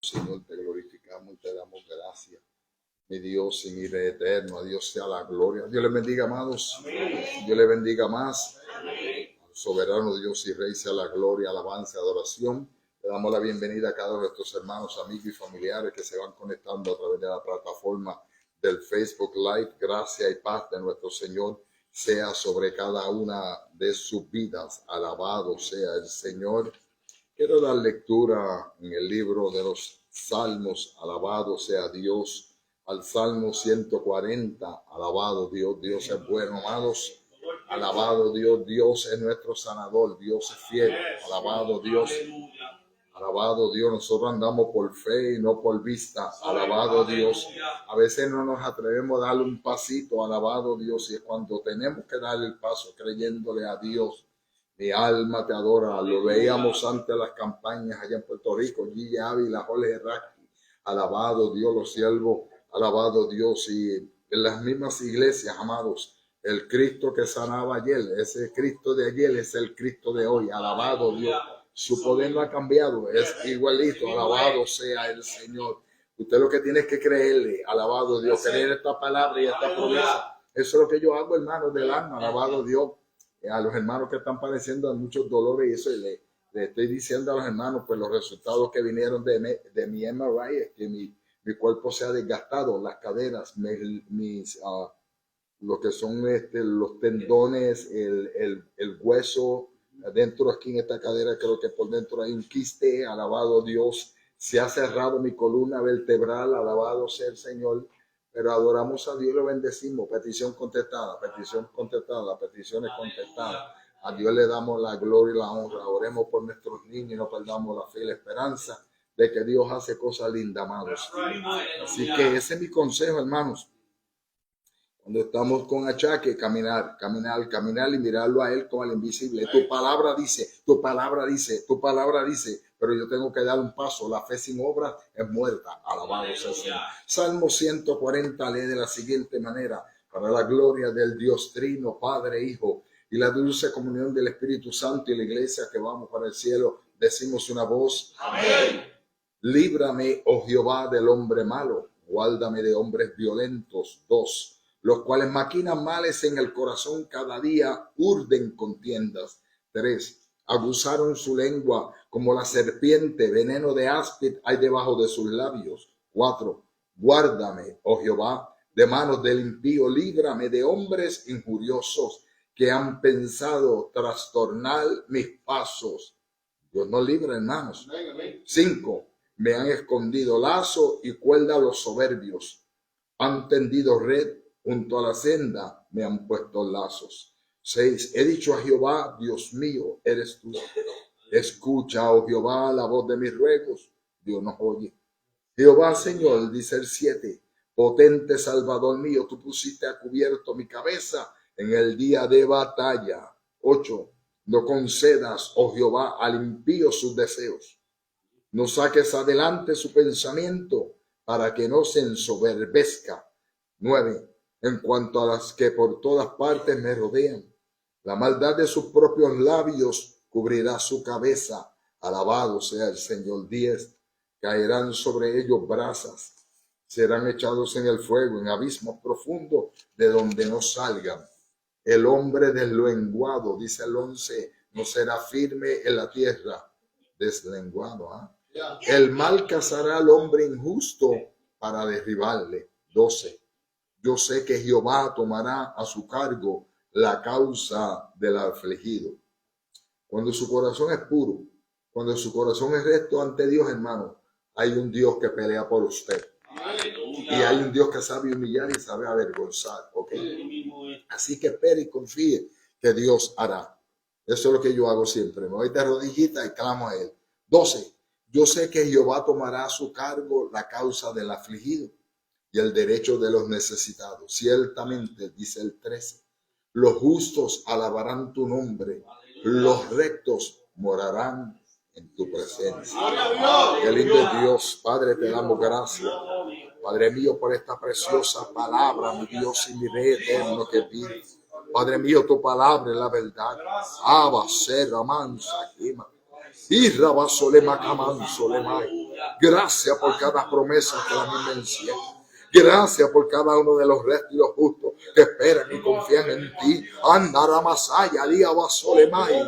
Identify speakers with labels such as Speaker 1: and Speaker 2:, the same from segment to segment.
Speaker 1: Señor, te glorificamos y te damos gracias. Mi Dios y mi Rey eterno, a Dios sea la gloria. Dios les bendiga, amados. Amén. Dios les bendiga más. Amén. Soberano Dios y Rey sea la gloria, alabanza, adoración. Le damos la bienvenida a cada uno de nuestros hermanos, amigos y familiares que se van conectando a través de la plataforma del Facebook Live. Gracia y paz de nuestro Señor sea sobre cada una de sus vidas. Alabado sea el Señor. Quiero dar lectura en el libro de los Salmos. Alabado sea Dios. Al Salmo 140. Alabado Dios. Dios es bueno, amados. Alabado Dios. Dios es nuestro sanador. Dios es fiel. Alabado Dios. Alabado Dios. Nosotros andamos por fe y no por vista. Alabado Dios. A veces no nos atrevemos a darle un pasito. Alabado Dios. Y es cuando tenemos que darle el paso creyéndole a Dios. Mi alma te adora. Lo veíamos antes de las campañas allá en Puerto Rico. Gigi Ávila, Jorge Raki. Alabado Dios, los siervos. Alabado Dios. Y en las mismas iglesias, amados, el Cristo que sanaba ayer, ese Cristo de ayer es el Cristo de hoy. Alabado Dios. Su poder no ha cambiado. Es igualito. Alabado sea el Señor. Usted lo que tiene es que creerle. Alabado Dios. Creer esta palabra y esta promesa. Eso es lo que yo hago, hermano, del alma. Alabado Dios. A los hermanos que están padeciendo muchos dolores y eso, y le estoy diciendo a los hermanos, pues los resultados que vinieron de mi MRI es que mi cuerpo se ha desgastado, las caderas, lo que son los tendones, el hueso, adentro aquí en esta cadera, creo que por dentro hay un quiste. Alabado Dios, se ha cerrado mi columna vertebral, alabado sea el Señor. Pero adoramos a Dios y lo bendecimos. Petición contestada, petición contestada, peticiones contestadas. A Dios le damos la gloria y la honra. Oremos por nuestros niños y no perdamos la fe y la esperanza de que Dios hace cosas lindas, amados. Así que ese es mi consejo, hermanos. Cuando estamos con achaque, caminar y mirarlo a Él como al invisible. Tu palabra dice, pero yo tengo que dar un paso. La fe sin obra es muerta. Alabado sea el Señor. Salmo 140 lee de la siguiente manera: para la gloria del Dios Trino, Padre, Hijo y la dulce comunión del Espíritu Santo y la iglesia que vamos para el cielo, decimos una voz. Amén. Líbrame, oh Jehová, del hombre malo. Guárdame de hombres violentos. 2. Los cuales maquinan males en el corazón, cada día urden contiendas. 3. Abusaron su lengua como la serpiente, veneno de áspid hay debajo de sus labios. 4. Guárdame, oh Jehová, de manos del impío, líbrame de hombres injuriosos que han pensado trastornar mis pasos. Dios nos libre, hermanos. 5. Me han escondido lazo y cuerda los soberbios. Han tendido red junto a la senda, me han puesto lazos. 6. He dicho a Jehová, Dios mío, eres tú. Escucha, oh Jehová, la voz de mis ruegos. Dios nos oye. Jehová, Señor, dice el 7. Potente Salvador mío, tú pusiste a cubierto mi cabeza en el día de batalla. 8. No concedas, oh Jehová, al impío sus deseos. No saques adelante su pensamiento para que no se ensoberbezca. 9. En cuanto a las que por todas partes me rodean, la maldad de sus propios labios cubrirá su cabeza. Alabado sea el Señor. 10. Caerán sobre ellos brasas, serán echados en el fuego, en abismos profundos de donde no salgan. El hombre deslenguado, dice el 11, no será firme en la tierra. Deslenguado, El mal cazará al hombre injusto para derribarle. 12. Yo sé que Jehová tomará a su cargo la causa del afligido. Cuando su corazón es puro, cuando su corazón es recto ante Dios, hermano, hay un Dios que pelea por usted. Y hay un Dios que sabe humillar y sabe avergonzar. ¿Okay? Así que espere y confíe que Dios hará. Eso es lo que yo hago siempre. Me voy de rodillitas y clamo a Él. 12. Yo sé que Jehová tomará a su cargo la causa del afligido y el derecho de los necesitados. Ciertamente, dice el 13, los justos alabarán tu nombre, los rectos morarán en tu presencia. Qué lindo es Dios. Padre, te damos gracias, Padre mío, por esta preciosa palabra, mi Dios y mi Rey eterno que vive. Padre mío, tu palabra es la verdad. Abba, serra, mansa, quema. Y rabasolema, camansolema. Gracias por cada promesa que la misma encierra. Gracias por cada uno de los restos y los justos que esperan y confían en ti. Andaramasaya, Liabasolemai.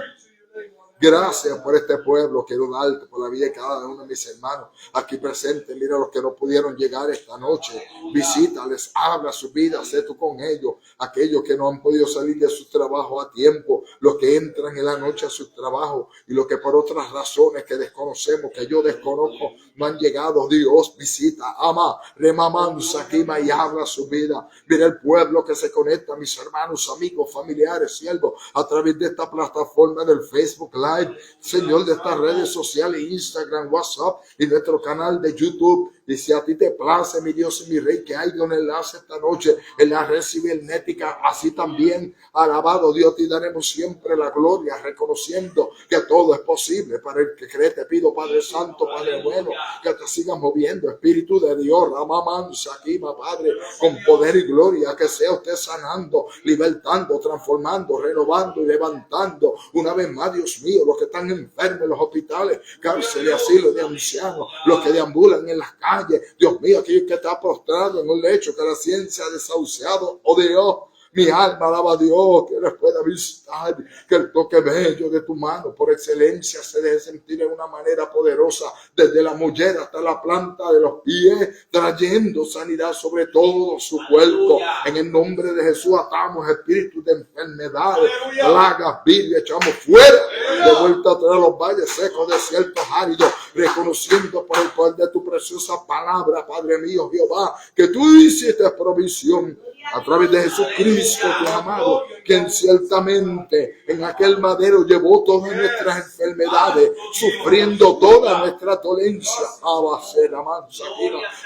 Speaker 1: Gracias por este pueblo. Quiero darte por la vida de cada uno de mis hermanos aquí presentes. Mira los que no pudieron llegar esta noche. Visítales, habla su vida, sé tú con ellos. Aquellos que no han podido salir de su trabajo a tiempo. Los que entran en la noche a su trabajo. Y los que por otras razones que desconocemos, que yo desconozco, no han llegado. Dios visita, ama, remamansa, quima y habla su vida. Mira el pueblo que se conecta, mis hermanos, amigos, familiares, siervos, a través de esta plataforma del Facebook Live, Señor, de estas redes sociales, Instagram, WhatsApp y nuestro canal de YouTube. Y si a ti te place, mi Dios y mi Rey, que haya un enlace esta noche en la red cibernética, así también, alabado Dios, te daremos siempre la gloria, reconociendo que todo es posible para el que cree. Te pido, Padre Santo, Padre bueno, que te sigas moviendo, Espíritu de Dios, Ramamansa, Kima, Padre, con poder y gloria, que sea usted sanando, libertando, transformando, renovando y levantando. Una vez más, Dios mío, los que están enfermos en los hospitales, cárceles, asilos de ancianos, los que deambulan en las calles, Dios mío, aquel que está postrado en un lecho que la ciencia ha desahuciado, oh Dios, mi alma alaba a Dios, que les pueda visitar, que el toque bello de tu mano por excelencia se deje sentir de una manera poderosa, desde la mollera hasta la planta de los pies, trayendo sanidad sobre todo su cuerpo. En el nombre de Jesús atamos espíritus de enfermedades, plagas, virus, echamos fuera, de vuelta a traer los valles secos, desiertos áridos, reconociendo por el poder de tu preciosa palabra, Padre mío, Jehová, que tú hiciste provisión a través de Jesucristo, tu amado, quien ciertamente en aquel madero llevó todas nuestras enfermedades, sufriendo toda nuestra dolencia,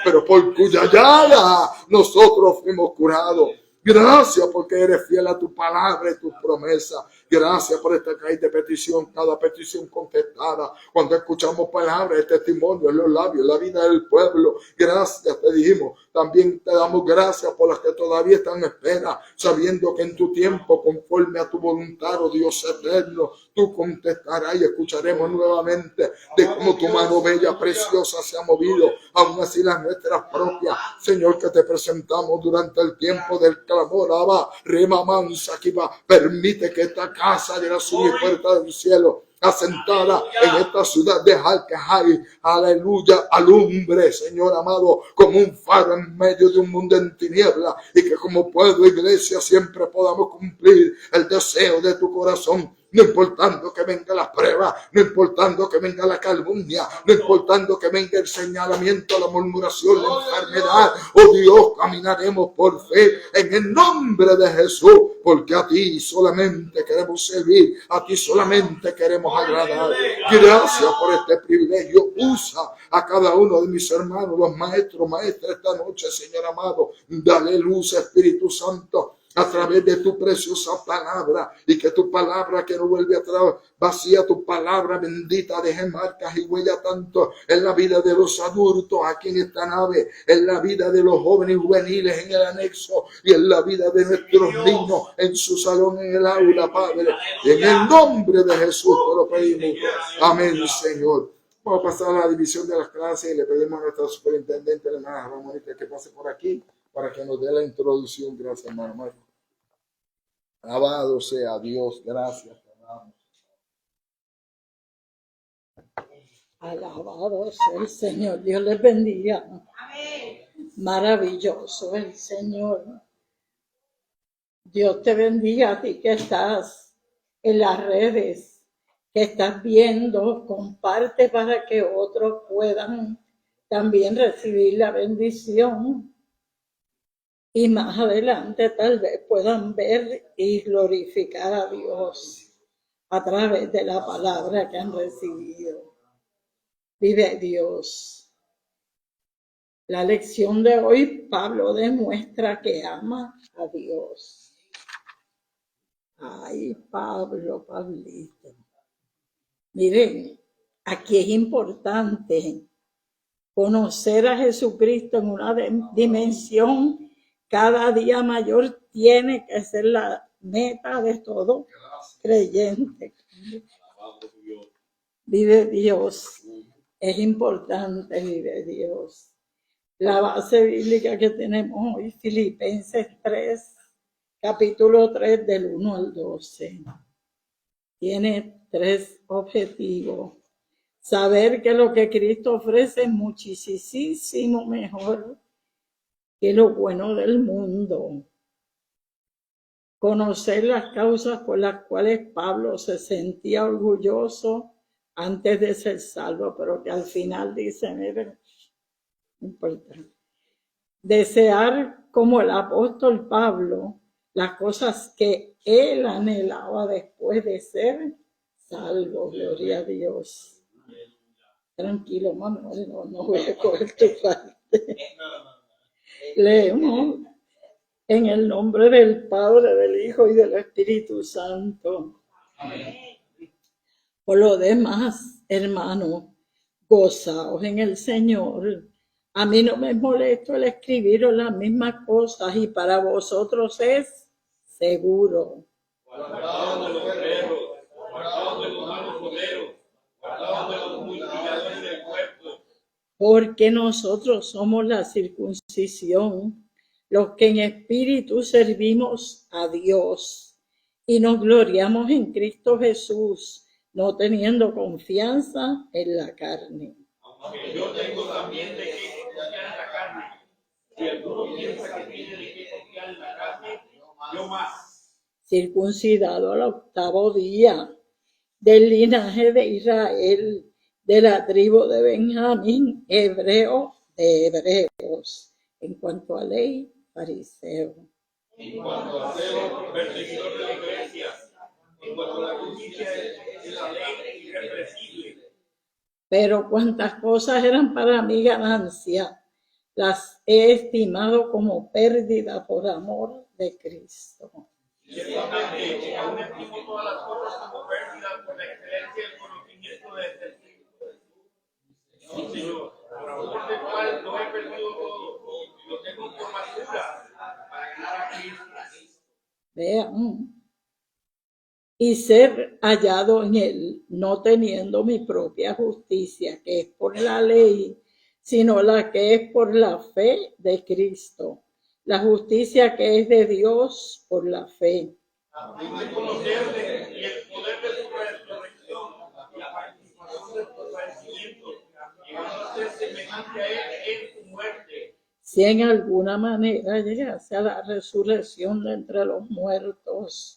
Speaker 1: pero por cuya llaga nosotros fuimos curados. Gracias porque eres fiel a tu palabra y tus promesas. Gracias por esta caída de petición, cada petición contestada. Cuando escuchamos palabras, testimonio en los labios, la vida del pueblo. Gracias te dijimos. También te damos gracias por las que todavía están en espera, sabiendo que en tu tiempo, conforme a tu voluntad, oh Dios eterno, tú contestarás y escucharemos nuevamente de cómo tu mano bella, preciosa se ha movido, aún así las nuestras propias. Señor, que te presentamos durante el tiempo del clamor, Abba, Remamansa, Kiba, permite que esta casa de la suya puerta del cielo, asentada en esta ciudad de Jalcajay, aleluya, alumbre, Señor amado, como un faro en medio de un mundo en tiniebla, y que como pueblo, iglesia, siempre podamos cumplir el deseo de tu corazón. No importando que venga la prueba, no importando que venga la calumnia, no importando que venga el señalamiento, la murmuración, la enfermedad. Oh Dios, caminaremos por fe en el nombre de Jesús, porque a ti solamente queremos servir, a ti solamente queremos agradar. Gracias por este privilegio. Usa a cada uno de mis hermanos, los maestros, maestras, esta noche, Señor amado. Dale luz, Espíritu Santo, a través de tu preciosa palabra, y que tu palabra, que no vuelve atrás vacía, tu palabra bendita deje marcas y huella tanto en la vida de los adultos aquí en esta nave, en la vida de los jóvenes y juveniles en el anexo, y en la vida de nuestros niños en su salón, en el aula, Padre. En el nombre de Jesús te lo pedimos. Amén, Señor. Vamos a pasar a la división de las clases y le pedimos a nuestra superintendente, la hermana Ramonita, que pase por aquí para que nos dé la introducción. Gracias, hermano Marco. Alabado sea Dios. Gracias.
Speaker 2: Alabado sea el Señor. Dios les bendiga. Amén. Maravilloso el Señor. Dios te bendiga a ti que estás en las redes, que estás viendo. Comparte para que otros puedan también recibir la bendición. Y más adelante tal vez puedan ver y glorificar a Dios a través de la palabra que han recibido. Vive Dios. La lección de hoy, Pablo demuestra que ama a Dios. Ay, Pablo, Pablito. Miren, aquí es importante conocer a Jesucristo en una dimensión cada día mayor. Tiene que ser la meta de todo creyente. Vive Dios. Es importante, vive Dios. La base bíblica que tenemos hoy, Filipenses 3, capítulo 3, del 1 al 12. Tiene 3 objetivos. Saber que lo que Cristo ofrece es muchísimo mejor que lo bueno del mundo. Conocer las causas por las cuales Pablo se sentía orgulloso antes de ser salvo, pero que al final dice, miren, importante. Desear como el apóstol Pablo las cosas que él anhelaba después de ser salvo. Gloria a Dios. Tranquilo, Manuel, no voy a coger tu parte. Leemos en el nombre del Padre, del Hijo y del Espíritu Santo. Amén. Por lo demás, hermanos, gozaos en el Señor. A mí no me molesto el escribiros las mismas cosas y para vosotros es seguro. Guardaos de los guerreros, guardaos de los malos poderos, guardaos de los multiplicadores del cuerpo. Porque nosotros somos la circuncisión, los que en espíritu servimos a Dios y nos gloriamos en Cristo Jesús, no teniendo confianza en la carne. Aunque yo tengo también de qué confiar en la carne. Si alguno piensa que tiene de qué confiar en la carne, yo más. Circuncidado al 8º día, del linaje de Israel, de la tribu de Benjamín, hebreo de hebreos. En cuanto a ley, fariseo. En cuanto a celo, perseguidor de la iglesia. En cuanto a la justicia de la ley, irrepresible. Pero cuantas cosas eran para mi ganancia, las he estimado como pérdida por amor de Cristo. Ciertamente, aún estimo todas las cosas como pérdida por la excelencia del conocimiento de Cristo. Sí, Señor, por amor del cual no he perdido todo, lo tengo por basura para ganar a Cristo. Vean. Y ser hallado en él, no teniendo mi propia justicia, que es por la ley, sino la que es por la fe de Cristo, la justicia que es de Dios por la fe. A fin de conocerle y el poder de su resurrección y la participación de su padecimiento, llegando a ser semejante a él en su muerte. Si en alguna manera llegase a la resurrección de entre los muertos,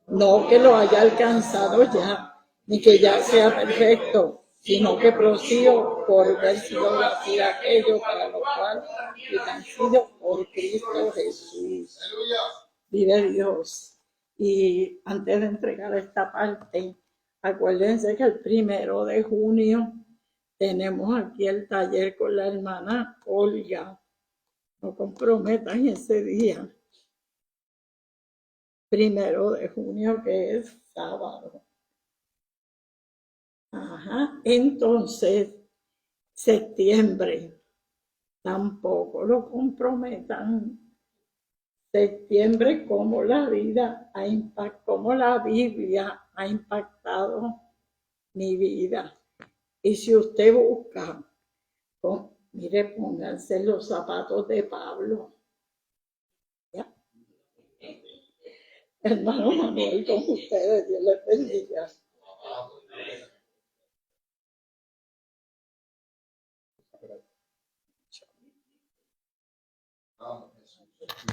Speaker 2: no que lo haya alcanzado ya, ni que ya sea perfecto, sino que prosigo por ver si logra hacer aquello para lo cual he nacido por Cristo Jesús. Vive Dios. Y antes de entregar esta parte, acuérdense que el 1 de junio tenemos aquí el taller con la hermana Olga. No comprometan ese día. 1 de junio, que es sábado. Entonces, septiembre, tampoco lo comprometan. Septiembre, como la vida ha impactado, como la Biblia ha impactado mi vida. Y si usted busca, mire, pónganse los zapatos de Pablo. ¿Ya? Hermano Manuel, con ustedes, Dios les bendiga.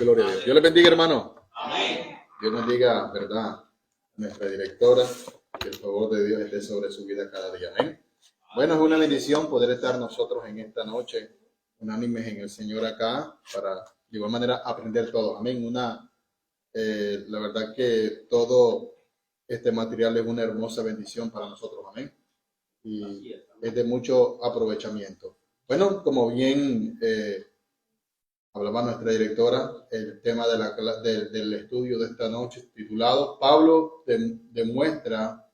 Speaker 1: Gloria a Dios. Dios les bendiga, hermano. Amén. Dios bendiga, ¿verdad? Nuestra directora, que el favor de Dios esté sobre su vida cada día. Amén. Bueno, es una bendición poder estar nosotros en esta noche, unánimes en el Señor acá, para de igual manera aprender todo. Amén. La verdad que todo este material es una hermosa bendición para nosotros. Amén. Y es de mucho aprovechamiento. Bueno, como bien hablaba nuestra directora, el tema del estudio de esta noche titulado Pablo demuestra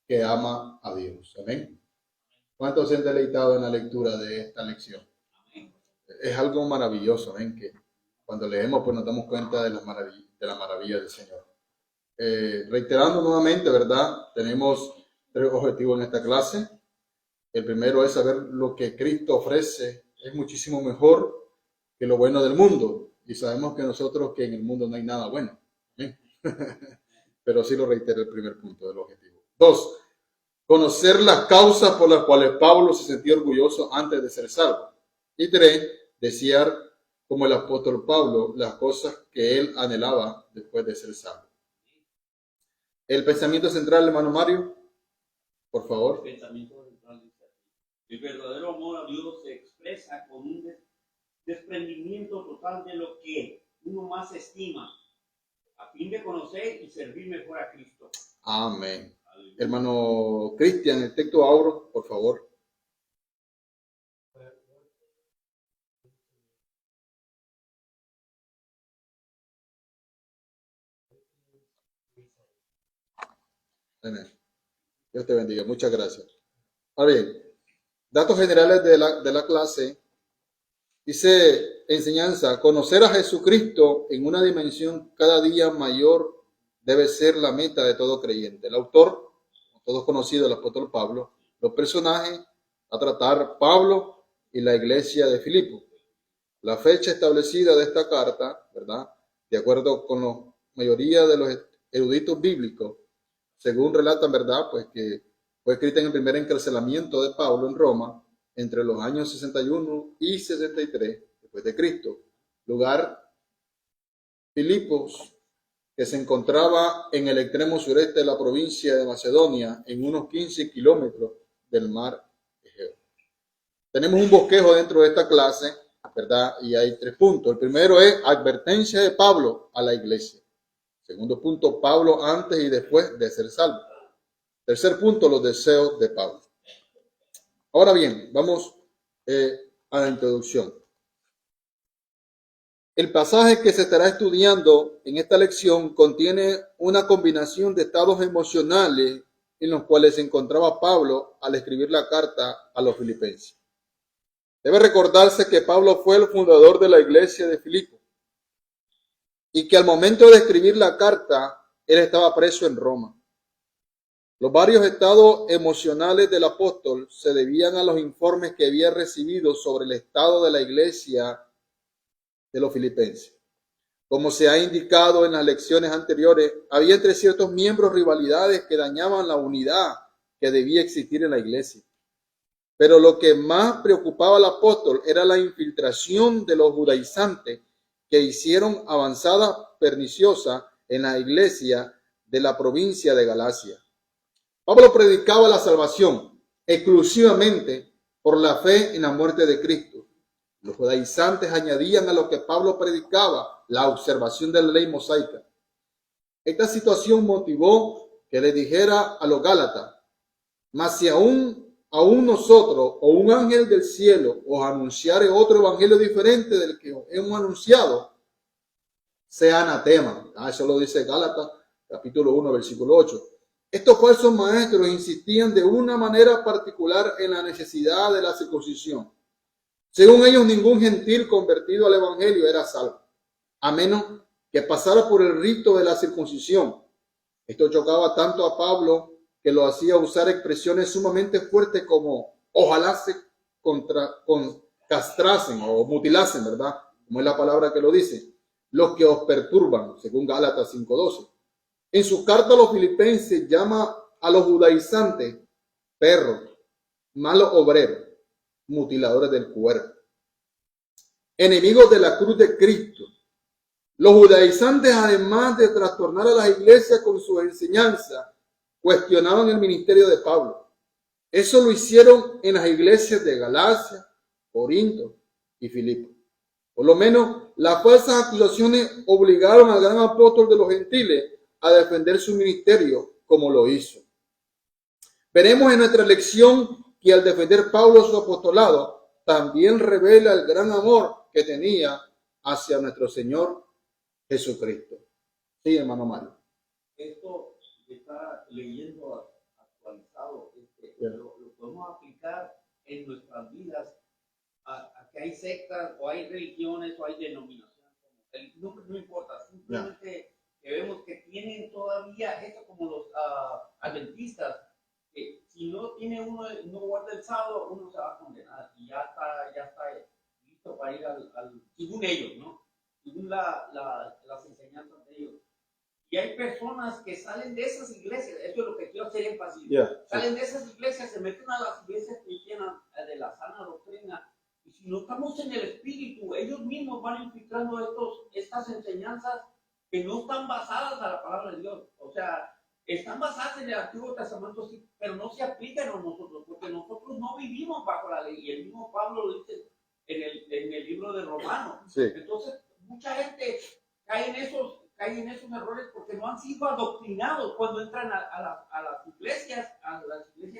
Speaker 1: que ama a Dios. Amén. ¿Cuántos se han deleitado en la lectura de esta lección? Es algo maravilloso, amén, que cuando leemos pues nos damos cuenta de la maravilla del Señor. Reiterando nuevamente, ¿verdad? Tenemos 3 objetivos en esta clase. El primero es saber lo que Cristo ofrece es muchísimo mejor que lo bueno del mundo. Y sabemos que nosotros que en el mundo no hay nada bueno. ¿Eh? Pero sí lo reitero el primer punto del objetivo. 2. Conocer las causas por las cuales Pablo se sentía orgulloso antes de ser salvo. Y 3. Desear, como el apóstol Pablo, las cosas que él anhelaba después de ser salvo. El pensamiento central, hermano Mario, por favor.
Speaker 3: El pensamiento central dice así: el verdadero amor a Dios se expresa con un desprendimiento total de lo que uno más estima, a fin de conocer y servir mejor a Cristo.
Speaker 1: Amén. Hermano Cristian, el texto Auro, por favor. Amén. Dios te bendiga. Muchas gracias. Ahora bien, datos generales de la clase. Dice enseñanza: conocer a Jesucristo en una dimensión cada día mayor debe ser la meta de todo creyente. El autor, todos conocidos, el apóstol Pablo. Los personajes a tratar: Pablo y la iglesia de Filipo. La fecha establecida de esta carta, ¿verdad? De acuerdo con la mayoría de los eruditos bíblicos, según relatan, ¿verdad? Pues que fue escrita en el primer encarcelamiento de Pablo en Roma entre los años 61 y 63 después de Cristo. Lugar: Filipos, que se encontraba en el extremo sureste de la provincia de Macedonia, en unos 15 kilómetros del mar Egeo. Tenemos un bosquejo dentro de esta clase, ¿verdad? Y hay 3 puntos. El primero es advertencia de Pablo a la iglesia. Segundo punto, Pablo antes y después de ser salvo. Tercer punto, los deseos de Pablo. Ahora bien, vamos a la introducción. El pasaje que se estará estudiando en esta lección contiene una combinación de estados emocionales en los cuales se encontraba Pablo al escribir la carta a los filipenses. Debe recordarse que Pablo fue el fundador de la iglesia de Filipo y que al momento de escribir la carta, él estaba preso en Roma. Los varios estados emocionales del apóstol se debían a los informes que había recibido sobre el estado de la iglesia de los filipenses. Como se ha indicado en las lecciones anteriores, había entre ciertos miembros rivalidades que dañaban la unidad que debía existir en la iglesia. Pero lo que más preocupaba al apóstol era la infiltración de los judaizantes que hicieron avanzada perniciosa en la iglesia de la provincia de Galacia. Pablo predicaba la salvación exclusivamente por la fe en la muerte de Cristo. Los judaizantes añadían a lo que Pablo predicaba la observación de la ley mosaica. Esta situación motivó que le dijera a los gálatas: mas si aún nosotros o un ángel del cielo os anunciare otro evangelio diferente del que hemos anunciado, sea anatema. Eso lo dice Gálatas capítulo 1, versículo 8. Estos falsos maestros insistían de una manera particular en la necesidad de la circuncisión. Según ellos, ningún gentil convertido al evangelio era salvo, a menos que pasara por el rito de la circuncisión. Esto chocaba tanto a Pablo que lo hacía usar expresiones sumamente fuertes como ojalá se castrasen o mutilasen, ¿verdad? Como es la palabra que lo dice. Los que os perturban, según Gálatas 5:12. En su carta a los filipenses llama a los judaizantes perros, malos obreros, mutiladores del cuerpo, enemigos de la cruz de Cristo. Los judaizantes, además de trastornar a las iglesias con sus enseñanzas, cuestionaban el ministerio de Pablo. Eso lo hicieron en las iglesias de Galacia, Corinto y Filipo. Por lo menos las falsas acusaciones obligaron al gran apóstol de los gentiles a defender su ministerio como lo hizo. Veremos en nuestra lección que al defender Pablo su apostolado, también revela el gran amor que tenía hacia nuestro Señor Jesucristo. Sí, hermano Mario.
Speaker 3: Esto que está leyendo actualizado, lo podemos aplicar en nuestras vidas, a que hay sectas o hay religiones o hay denominaciones. El nombre no importa, simplemente que vemos que tienen todavía esto como los adventistas, que si no tiene uno, no guarda el sábado, uno se va a condenar y ya está listo para ir según ellos, ¿no? Según las enseñanzas de ellos. Y hay personas que salen de esas iglesias, esto es lo que quiero hacer énfasis, salen de esas iglesias, se meten a las iglesias cristianas de la sana doctrina, y si no estamos en el espíritu, ellos mismos van infiltrando estas enseñanzas que no están basadas a la palabra de Dios. O sea, están basadas en el Antiguo Testamento, sí, pero no se aplican a nosotros, porque nosotros no vivimos bajo la ley, y el mismo Pablo lo dice en el libro de Romanos. Sí. Entonces, mucha gente cae en esos errores porque no han sido adoctrinados cuando entran a las iglesias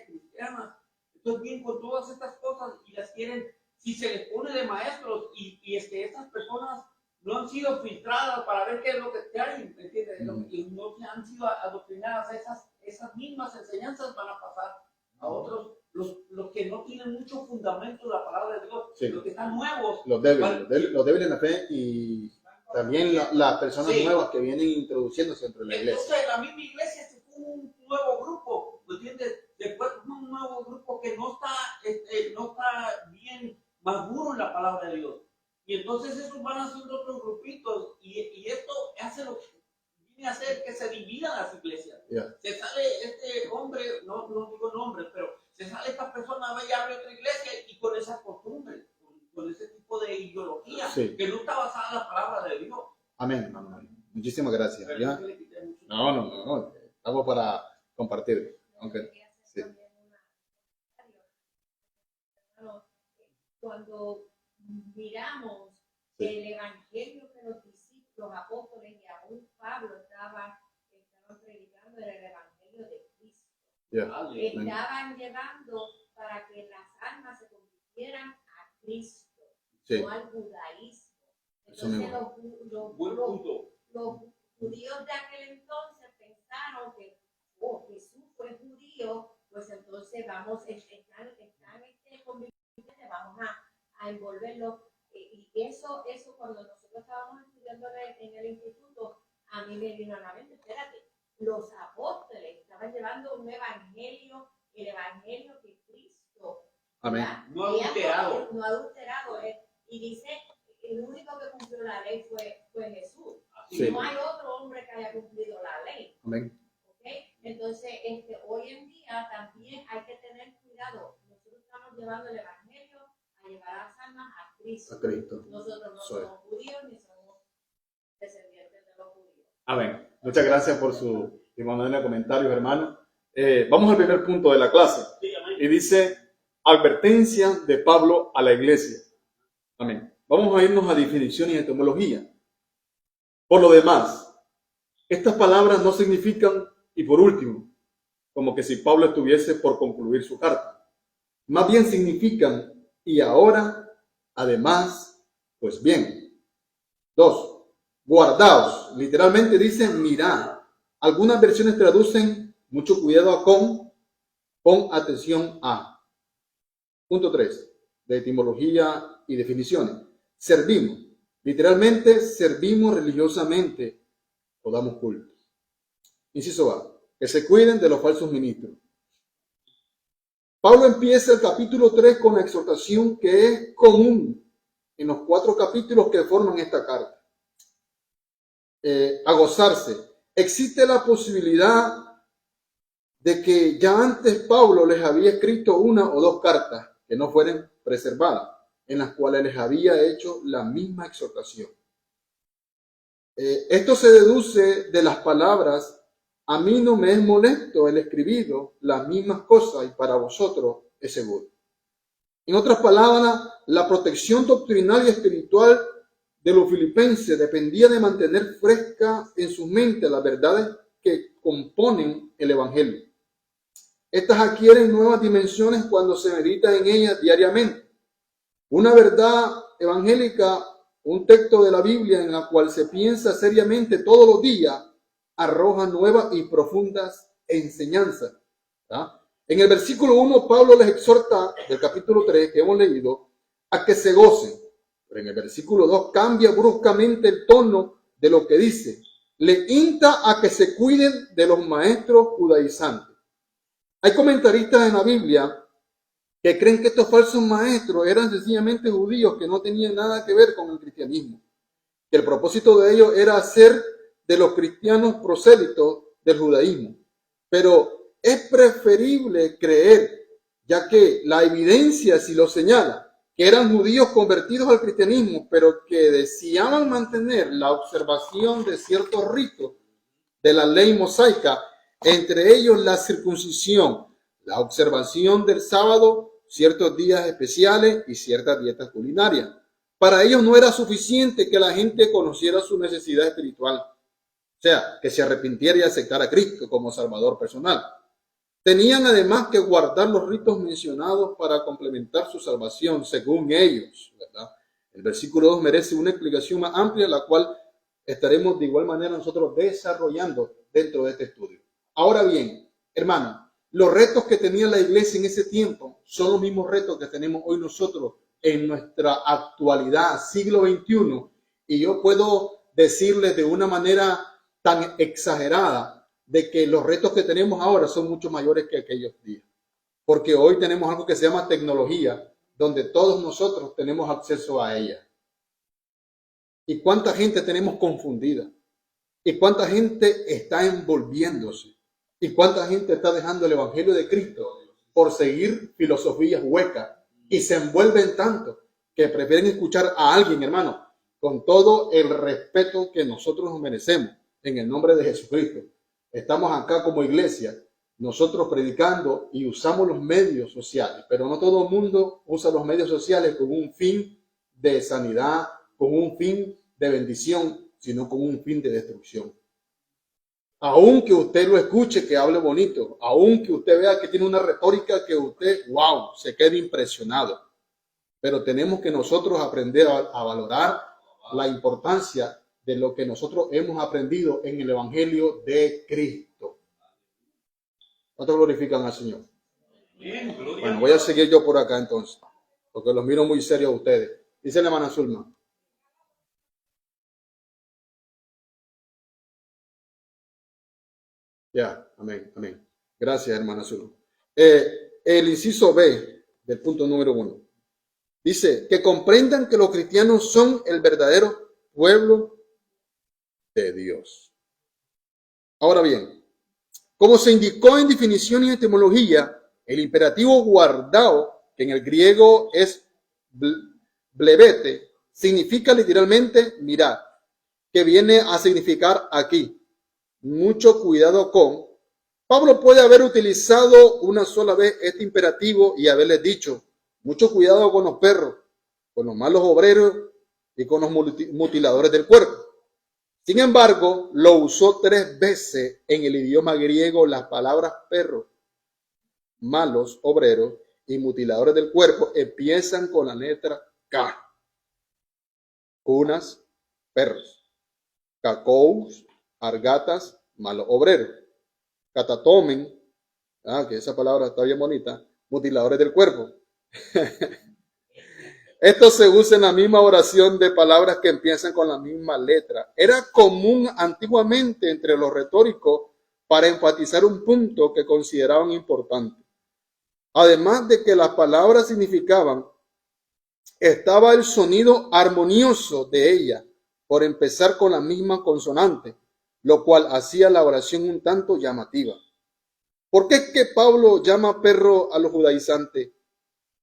Speaker 3: cristianas. Entonces vienen con todas estas cosas y las quieren, si se les pone de maestros y estas personas no han sido filtradas para ver qué es lo que traen, ¿entiendes? Y no han sido adoctrinadas, esas mismas enseñanzas van a pasar a otros, los que no tienen mucho fundamento de la palabra de Dios, sí. Los que están nuevos. Los débiles en la fe y también las personas nuevas que vienen introduciéndose dentro de la iglesia. Entonces, la misma iglesia se fue un nuevo grupo, ¿me entiendes? Después un nuevo grupo que no está bien maduro en la palabra de Dios. Y entonces esos van haciendo otros grupitos y esto hace lo que viene a hacer que se dividan las iglesias. Yeah. Se sale este hombre, no digo nombres, pero se sale esta persona, va y abre otra iglesia y con esas costumbres, con ese tipo de ideología, sí, que no está basada en la palabra de Dios. Amén. Muchísimas gracias. ¿Ya? No. Estamos para compartir. Okay. Sí.
Speaker 4: Cuando miramos el evangelio que los discípulos, los apóstoles y aún Pablo estaban predicando el evangelio de Cristo. Yeah. Estaban llevando para que las almas se convirtieran a Cristo, sí, no al judaísmo. Entonces los judíos de aquel entonces pensaron que Jesús fue judío, pues entonces vamos a envolverlo. Y eso cuando nosotros estábamos estudiando en el instituto, a mí me vino a la mente, espérate, los apóstoles estaban llevando un evangelio, el evangelio que Cristo, amén, no adulterado, y dice, el único que cumplió la ley fue Jesús, sí, y no hay otro hombre que haya cumplido la ley. Amén. ¿Okay? Entonces, hoy en día también hay que tener cuidado. Nosotros estamos llevando el evangelio a llevar a las almas a Cristo. Nosotros no somos judíos ni somos descendientes de los judíos.
Speaker 1: Amén. Muchas gracias por su comentario, hermano. Vamos al primer punto de la clase. Sí, y dice, advertencia de Pablo a la iglesia. Amén. Vamos a irnos a definición y etimología. Por lo demás, estas palabras no significan, y por último, como que si Pablo estuviese por concluir su carta. Más bien significan, y ahora, además, pues bien. 2. Guardaos. Literalmente dice mirad. Algunas versiones traducen mucho cuidado a con atención a. Punto 3. De etimología y definiciones. Servimos. Literalmente servimos religiosamente o damos culto. Inciso A. Que se cuiden de los falsos ministros. Pablo empieza el capítulo 3 con la exhortación que es común en los 4 capítulos que forman esta carta. A gozarse. Existe la posibilidad de que ya antes Pablo les había escrito 1 o 2 cartas que no fueran preservadas, en las cuales les había hecho la misma exhortación. Esto se deduce de las palabras: a mí no me es molesto el escribido las mismas cosas y para vosotros es seguro. En otras palabras, la protección doctrinal y espiritual de los filipenses dependía de mantener fresca en su mente las verdades que componen el Evangelio. Estas adquieren nuevas dimensiones cuando se medita en ellas diariamente. Una verdad evangélica, un texto de la Biblia en la cual se piensa seriamente todos los días, arroja nuevas y profundas enseñanzas. ¿Verdad? En el versículo 1, Pablo les exhorta, del capítulo 3 que hemos leído, a que se gocen. Pero en el versículo 2 cambia bruscamente el tono de lo que dice. Le insta a que se cuiden de los maestros judaizantes.
Speaker 5: Hay comentaristas en la Biblia que creen que estos falsos maestros eran sencillamente judíos que no tenían nada que ver con el cristianismo, que el propósito de ellos era hacer de los cristianos prosélitos del judaísmo. Pero es preferible creer, ya que la evidencia sí lo señala, que eran judíos convertidos al cristianismo, pero que deseaban mantener la observación de ciertos ritos de la ley mosaica, entre ellos la circuncisión, la observación del sábado, ciertos días especiales y ciertas dietas culinarias. Para ellos no era suficiente que la gente conociera su necesidad espiritual, o sea, que se arrepintiera y aceptara a Cristo como Salvador personal. Tenían además que guardar los ritos mencionados para complementar su salvación, según ellos, ¿verdad? El versículo 2 merece una explicación más amplia, la cual estaremos de igual manera nosotros desarrollando dentro de este estudio. Ahora bien, hermanos, los retos que tenía la iglesia en ese tiempo son los mismos retos que tenemos hoy nosotros en nuestra actualidad, siglo XXI. Y yo puedo decirles de una manera tan exagerada de que los retos que tenemos ahora son mucho mayores que aquellos días. Porque hoy tenemos algo que se llama tecnología, donde todos nosotros tenemos acceso a ella. ¿Y cuánta gente tenemos confundida? ¿Y cuánta gente está envolviéndose? ¿Y cuánta gente está dejando el Evangelio de Cristo por seguir filosofías huecas? Y se envuelven tanto que prefieren escuchar a alguien, hermano, con todo el respeto que nosotros nos merecemos, en el nombre de Jesucristo. Estamos acá como iglesia, nosotros predicando y usamos los medios sociales, pero no todo el mundo usa los medios sociales con un fin de sanidad, con un fin de bendición, sino con un fin de destrucción. Aunque usted lo escuche, que hable bonito, aunque usted vea que tiene una retórica que usted, wow, se quede impresionado. Pero tenemos que nosotros aprender a valorar la importancia de lo que nosotros hemos aprendido en el Evangelio de Cristo. ¿Cuánto glorifican al Señor? Bueno, voy a seguir yo por acá entonces, porque los miro muy serios a ustedes. Dice la hermana Zulma. Ya, amén, amén. Gracias, hermana Zulma. El inciso B del punto número 1. Dice, que comprendan que los cristianos son el verdadero pueblo de Dios. Ahora bien, como se indicó en definición y etimología, el imperativo guardao, que en el griego es blebete, significa literalmente mirar, que viene a significar aquí, mucho cuidado con. Pablo puede haber utilizado una sola vez este imperativo y haberles dicho, mucho cuidado con los perros, con los malos obreros y con los mutiladores del cuerpo. Sin embargo, lo usó 3 veces en el idioma griego las palabras perros, malos obreros y mutiladores del cuerpo empiezan con la letra K. Cunas, perros. Cacous, argatas, malos obreros. Catatomen, que esa palabra está bien bonita, mutiladores del cuerpo. Esto se usa en la misma oración de palabras que empiezan con la misma letra. Era común antiguamente entre los retóricos para enfatizar un punto que consideraban importante. Además de que las palabras significaban, estaba el sonido armonioso de ella, por empezar con la misma consonante, lo cual hacía la oración un tanto llamativa. ¿Por qué es que Pablo llama perro a los judaizantes?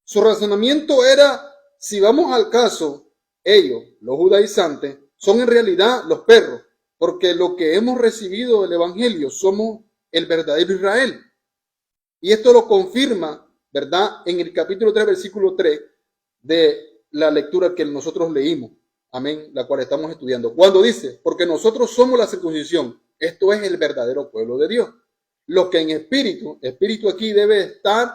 Speaker 5: Su razonamiento era, si vamos al caso, ellos, los judaizantes, son en realidad los perros, porque lo que hemos recibido del Evangelio somos el verdadero Israel. Y esto lo confirma, ¿verdad? En el capítulo 3, versículo 3 de la lectura que nosotros leímos. Amén, la cual estamos estudiando. Cuando dice, porque nosotros somos la circuncisión, esto es el verdadero pueblo de Dios. Lo que en espíritu aquí debe estar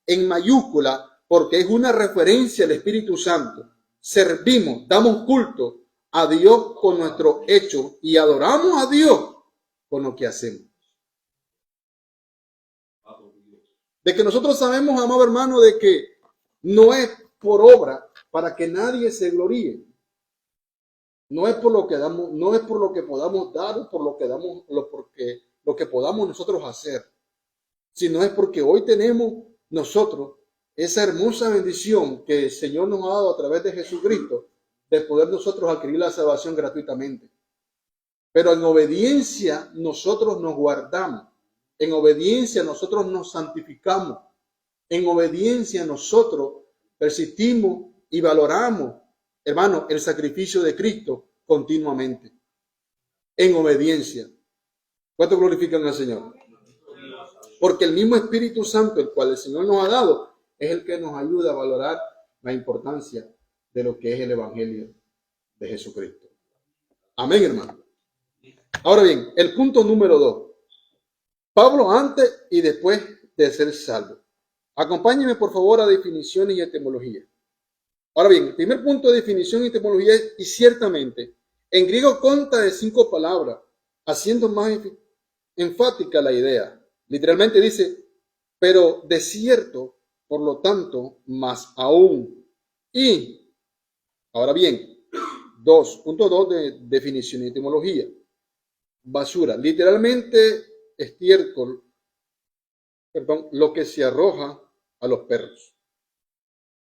Speaker 5: en mayúscula, porque es una referencia al Espíritu Santo. Servimos, damos culto a Dios con nuestro hecho y adoramos a Dios con lo que hacemos. De que nosotros sabemos, amado hermano, de que no es por obra para que nadie se gloríe. No es por lo que damos, no es por lo que podamos dar, por lo que damos, lo que podamos nosotros hacer, sino es porque hoy tenemos nosotros esa hermosa bendición que el Señor nos ha dado a través de Jesucristo, de poder nosotros adquirir la salvación gratuitamente. Pero en obediencia nosotros nos guardamos, en obediencia nosotros nos santificamos, en obediencia nosotros persistimos y valoramos, hermano, el sacrificio de Cristo continuamente. En obediencia. ¿Cuánto glorifican al Señor? Porque el mismo Espíritu Santo, el cual el Señor nos ha dado, es el que nos ayuda a valorar la importancia de lo que es el Evangelio de Jesucristo. Amén, hermano. Ahora bien, el punto número 2. Pablo antes y después de ser salvo. Acompáñenme por favor a definiciones y etimología. Ahora bien, el primer punto de definición y etimología es, y ciertamente, en griego consta de 5 palabras, haciendo más enfática la idea. Literalmente dice, pero de cierto, por lo tanto, más aún. Y, ahora bien, 2.2 de definición y etimología. Basura, literalmente estiércol, lo que se arroja a los perros.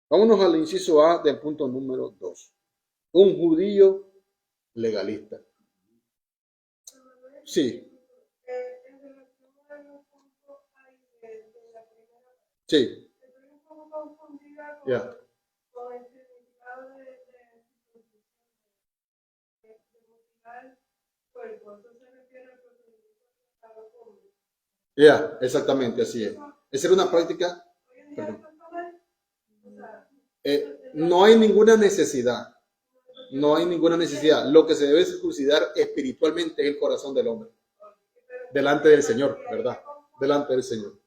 Speaker 5: Vámonos al inciso A del punto número 2. Un judío legalista. Sí. Sí. Ya. Ya, exactamente, así es. Esa era una práctica. No hay ninguna necesidad. No hay ninguna necesidad. Lo que se debe circuncidar espiritualmente es el corazón del hombre. Delante del Señor, ¿verdad? Delante del Señor.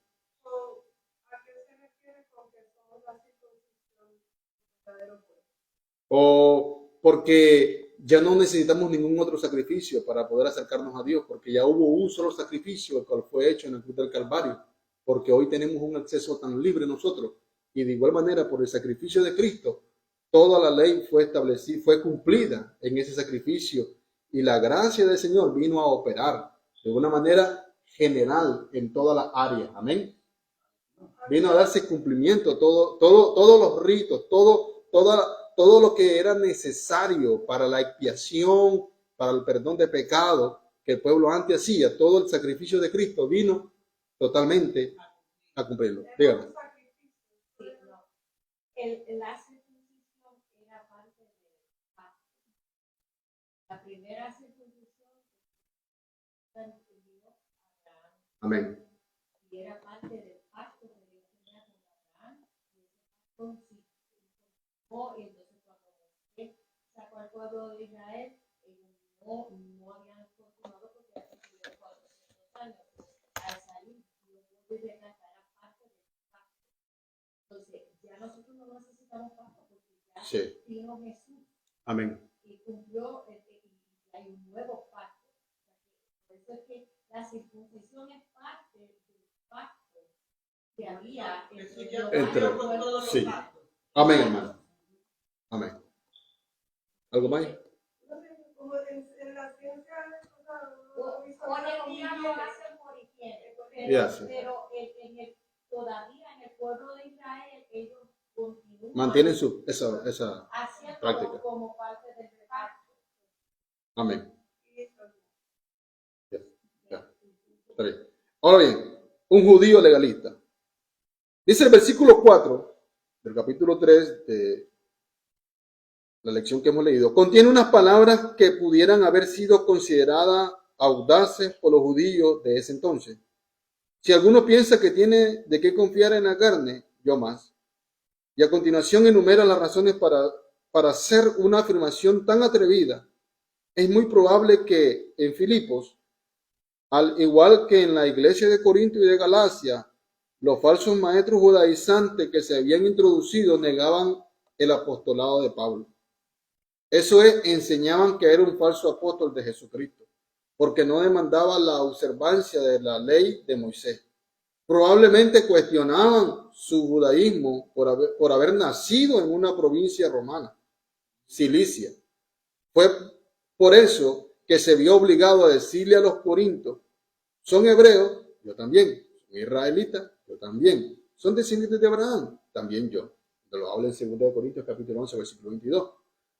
Speaker 5: O porque ya no necesitamos ningún otro sacrificio para poder acercarnos a Dios, porque ya hubo un solo sacrificio, el cual fue hecho en el cruz del Calvario, porque hoy tenemos un acceso tan libre nosotros. Y de igual manera, por el sacrificio de Cristo, toda la ley fue establecida, fue cumplida en ese sacrificio, y la gracia del Señor vino a operar de una manera general en todas las áreas. Amén. Vino a darse cumplimiento todos los ritos, todo lo que era necesario para la expiación, para el perdón de pecado que el pueblo antes hacía. Todo el sacrificio de Cristo vino totalmente a cumplirlo. Dígame.
Speaker 4: La circuncisión era parte del pacto. La primera circuncisión fue Abraham.
Speaker 5: Amén.
Speaker 4: Y era parte del pacto que Dios tenía con Abraham. Y entonces cuando Moisés sacó al pueblo de Israel, ellos no habían continuado porque ya tuvieron 400 años. Al salir, Dios volvió a era parte del pacto. Entonces, ya nosotros no necesitamos pacto porque ya vino Jesús.
Speaker 5: Amén.
Speaker 4: Y cumplió, y hay un nuevo pacto. Por eso es que la circuncisión es parte del pacto que había entre
Speaker 5: sí. Amén, hermano. Amén. ¿Algo más?
Speaker 6: Como en la ciencia,
Speaker 4: hoy en día lo hacen por higiene, pero todavía en el pueblo de Israel ellos continúan
Speaker 5: mantienen esa
Speaker 4: práctica como parte del pacto.
Speaker 5: Amén. Ya. Está bien. Ahora bien, un judío legalista. Dice el versículo 4 del capítulo 3 de la lección que hemos leído, contiene unas palabras que pudieran haber sido consideradas audaces por los judíos de ese entonces. Si alguno piensa que tiene de qué confiar en la carne, yo más. Y a continuación enumera las razones para hacer una afirmación tan atrevida. Es muy probable que en Filipos, al igual que en la iglesia de Corinto y de Galacia, los falsos maestros judaizantes que se habían introducido negaban el apostolado de Pablo. Eso es, enseñaban que era un falso apóstol de Jesucristo, porque no demandaba la observancia de la ley de Moisés. Probablemente cuestionaban su judaísmo por haber nacido en una provincia romana, Cilicia. Fue por eso que se vio obligado a decirle a los corintios, son hebreos, yo también, son israelita, yo también. Son descendientes de Abraham, también yo. Lo habla en 2 Corintios capítulo 11, versículo 22.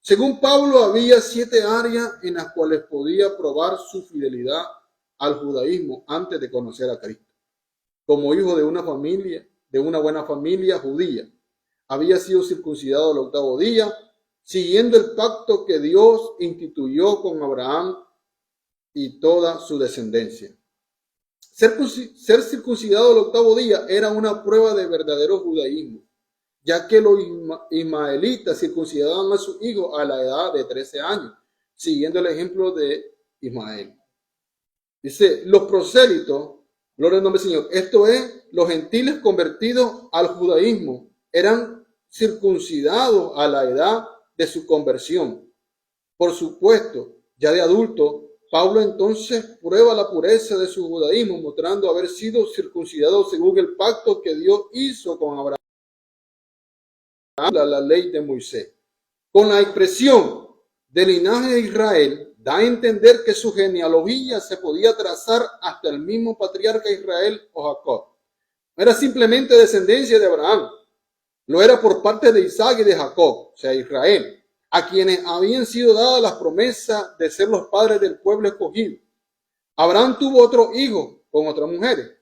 Speaker 5: Según Pablo, había 7 áreas en las cuales podía probar su fidelidad al judaísmo antes de conocer a Cristo. Como hijo de una buena familia judía, había sido circuncidado al 8º día, siguiendo el pacto que Dios instituyó con Abraham y toda su descendencia. Ser circuncidado al 8º día era una prueba de verdadero judaísmo, ya que los ismaelitas circuncidaban a sus hijos a la edad de 13 años, siguiendo el ejemplo de Ismael. Dice, los prosélitos, gloria al nombre del Señor, esto es, los gentiles convertidos al judaísmo, eran circuncidados a la edad de su conversión. Por supuesto, ya de adulto, Pablo entonces prueba la pureza de su judaísmo, mostrando haber sido circuncidado según el pacto que Dios hizo con Abraham, la ley de Moisés. Con la expresión del linaje de Israel, da a entender que su genealogía se podía trazar hasta el mismo patriarca Israel o Jacob. No era simplemente descendencia de Abraham, lo era por parte de Isaac y de Jacob, o sea, Israel, a quienes habían sido dadas las promesas de ser los padres del pueblo escogido. Abraham tuvo otro hijo con otras mujeres,